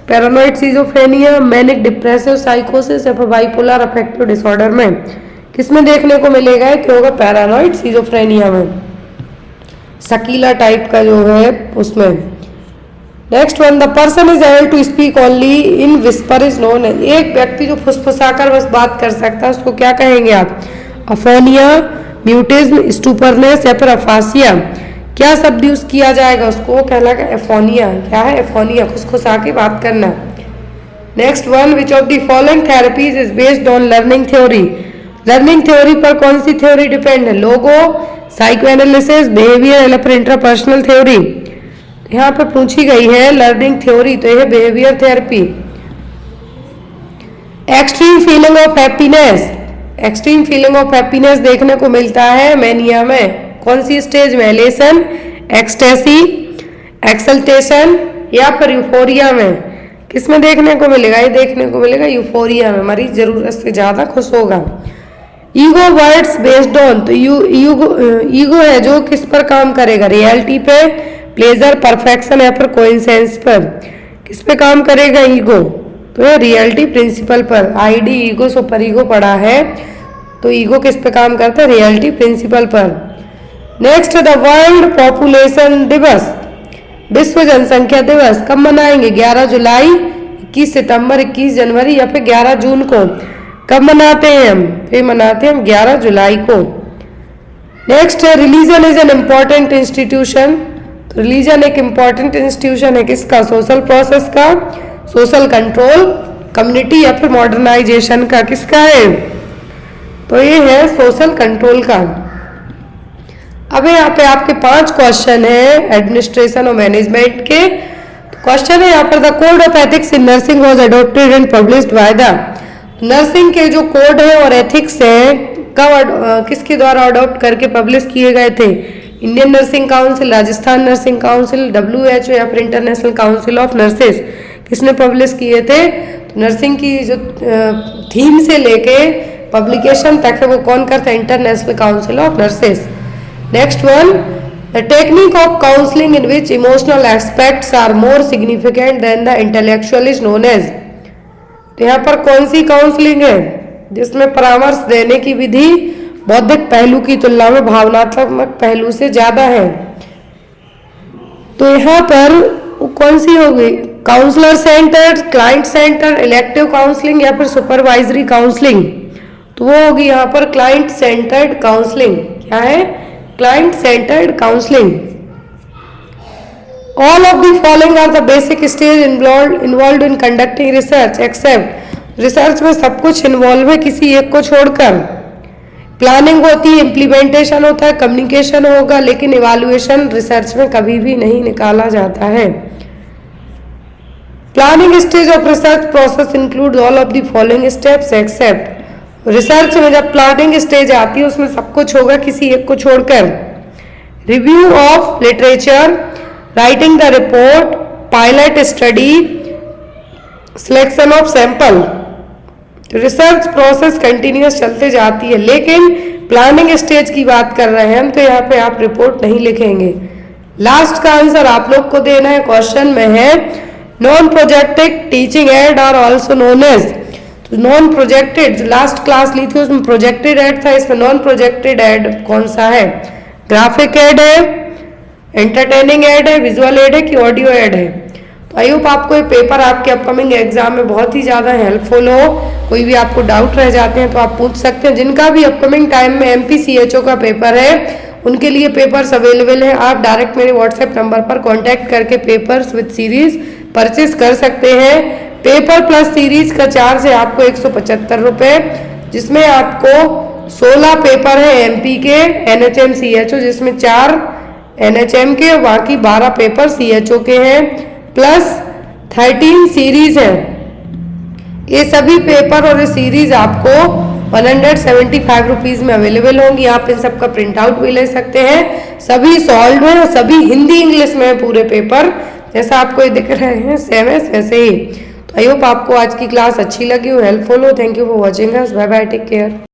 paranoid schizophrenia, manic depressive साइकोसिस या फिर बाइपोलर अफेक्टिव डिसऑर्डर में। किसमें देखने को मिलेगा? तो होगा पैरानॉइड सीजोफ्रेनिया में, शकीला टाइप का जो है उसमें। Next one, the person is able to speak only in whisper is known. एक व्यक्ति जो फुसफुसाकर बस बात कर सकता है उसको क्या कहेंगे आप? अफोनिया, म्यूटिज्म, स्टूपरनेस या फिर अफासिया। क्या शब्द यूज किया जाएगा? उसको कहलाएगा एफोनिया। क्या है? एफोनिया, खुसखुसा के बात करना। Next one, which of the following therapies is based on learning theory. Learning theory पर कौन सी थ्योरी डिपेंड है? लोगो, साइको एनालिसिस, बिहेवियर या फिर इंटरपर्सनल थ्योरी। यहाँ पर पूछी गई है लर्निंग थ्योरी, तो यह behaviour therapy. Extreme feeling of happiness, extreme feeling of happiness देखने को मिलता है मैनिया में। कौन सी स्टेज में? एलेशन, एक्सटेसी, एक्सल्टेशन या फिर यूफोरिया में। किसमें देखने को मिलेगा? ये देखने को मिलेगा यूफोरिया में, मरीज जरूरत से ज्यादा खुश होगा। ईगो वर्ड्स बेस्ड ऑन, तो ईगो है जो किस पर काम करेगा? रियलिटी पे, प्लेजर, परफेक्शन या फिर कोइंसेंस पर। किस पे काम करेगा ईगो? तो ये रियलिटी प्रिंसिपल पर। आईडी ईगो सुपर ईगो पढ़ा है, तो ईगो किस पे काम करता है? रियलिटी प्रिंसिपल पर। नेक्स्ट, द वर्ल्ड पॉपुलेशन दिवस, विश्व जनसंख्या दिवस कब मनाएंगे? 11 जुलाई, 21 सितंबर, 21 जनवरी या फिर 11 जून को। कब मनाते हैं हम? तो मनाते हैं हम 11 जुलाई को। Next, religion is an important institution. तो रिलीजन एक इम्पॉर्टेंट इंस्टीट्यूशन है किसका? सोशल प्रोसेस का, सोशल कंट्रोल, कम्युनिटी या फिर मॉडर्नाइजेशन का। किसका है? तो ये है सोशल कंट्रोल का। अब यहाँ पे आपके 5 क्वेश्चन है एडमिनिस्ट्रेशन और मैनेजमेंट के। क्वेश्चन है यहाँ पर, the code of ethics in nursing was adopted and published by the. Nursing के जो कोड है और एथिक्स है कब किसके द्वारा अडॉप्ट करके पब्लिश किए गए थे? Indian nursing council, Rajasthan nursing council, WHO या फिर इंटरनेशनल काउंसिल ऑफ नर्सेस। किसने पब्लिश किए थे? तो नर्सिंग की जो थीम से लेके पब्लिकेशन तक है वो कौन करता है? International Council of Nurses. Next one, the technique of counselling in which emotional aspects are more significant than the intellectual is known as. तो यहाँ पर कौन सी काउंसलिंग है जिसमें परामर्श देने की विधि बौद्धिक पहलू की तुलना में भावनात्मक पहलू से ज्यादा है? तो यहाँ पर कौन सी होगी? Counsellor centre, client centre, elective counselling या फिर सुपरवाइजरी काउंसलिंग। तो वो होगी यहाँ पर क्लाइंट सेंटर्ड काउंसलिंग। क्या है? Client centred counselling. All of the following are the basic stage involved in conducting research except research में सब कुछ इन्वॉल्व है किसी एक को छोड़कर। प्लानिंग होती है, इम्प्लीमेंटेशन होता है, कम्युनिकेशन होगा, लेकिन इवैल्यूएशन रिसर्च में कभी भी नहीं निकाला जाता है। Planning stage of research process include all of the following steps except. Research में जब प्लानिंग स्टेज आती है उसमें सब कुछ होगा किसी एक को छोड़कर। Review of literature, writing the report, pilot study, selection of sample. Research process continuous चलते जाती है, लेकिन प्लानिंग स्टेज की बात कर रहे हैं हम, तो यहाँ पे आप रिपोर्ट नहीं लिखेंगे। लास्ट का आंसर आप लोग को देना है। क्वेश्चन में है non projected teaching aid are also known as. तो नॉन प्रोजेक्टेड जो लास्ट क्लास ली थी उसमें प्रोजेक्टेड एड था, इसमें नॉन प्रोजेक्टेड एड कौन सा है? ग्राफिक एड है, एंटरटेनिंग एड है, विजुअल एड है कि ऑडियो एड है? तो आई होप आपको ये पेपर आपके अपकमिंग एग्जाम में बहुत ही ज़्यादा हेल्पफुल हो। कोई भी आपको डाउट रह जाते हैं तो आप पूछ सकते हैं। जिनका भी अपकमिंग टाइम में MPCHO का पेपर है उनके लिए पेपर्स अवेलेबल है। आप डायरेक्ट मेरे व्हाट्सएप नंबर पर कॉन्टैक्ट करके पेपर्स विद सीरीज परचेज कर सकते हैं। पेपर प्लस सीरीज का चार्ज है आपको 175 रुपये, जिसमें आपको 16 पेपर है MP के NHMCHO, जिसमें 4 NHM के, और बाकी 12 पेपर CHO के हैं, प्लस 13 सीरीज हैं। ये सभी पेपर और ये सीरीज आपको 175 रुपीज़ में अवेलेबल होंगी। आप इन सब का प्रिंट आउट भी ले सकते हैं। सभी सॉल्व हैं और सभी हिंदी इंग्लिश में है पूरे पेपर, जैसा आपको ये दिख रहे हैं सेम है वैसे ही। तो आई होप आपको आज की क्लास अच्छी लगी हो, हेल्पफुल हो। Thank you for watching us. Bye bye, take care.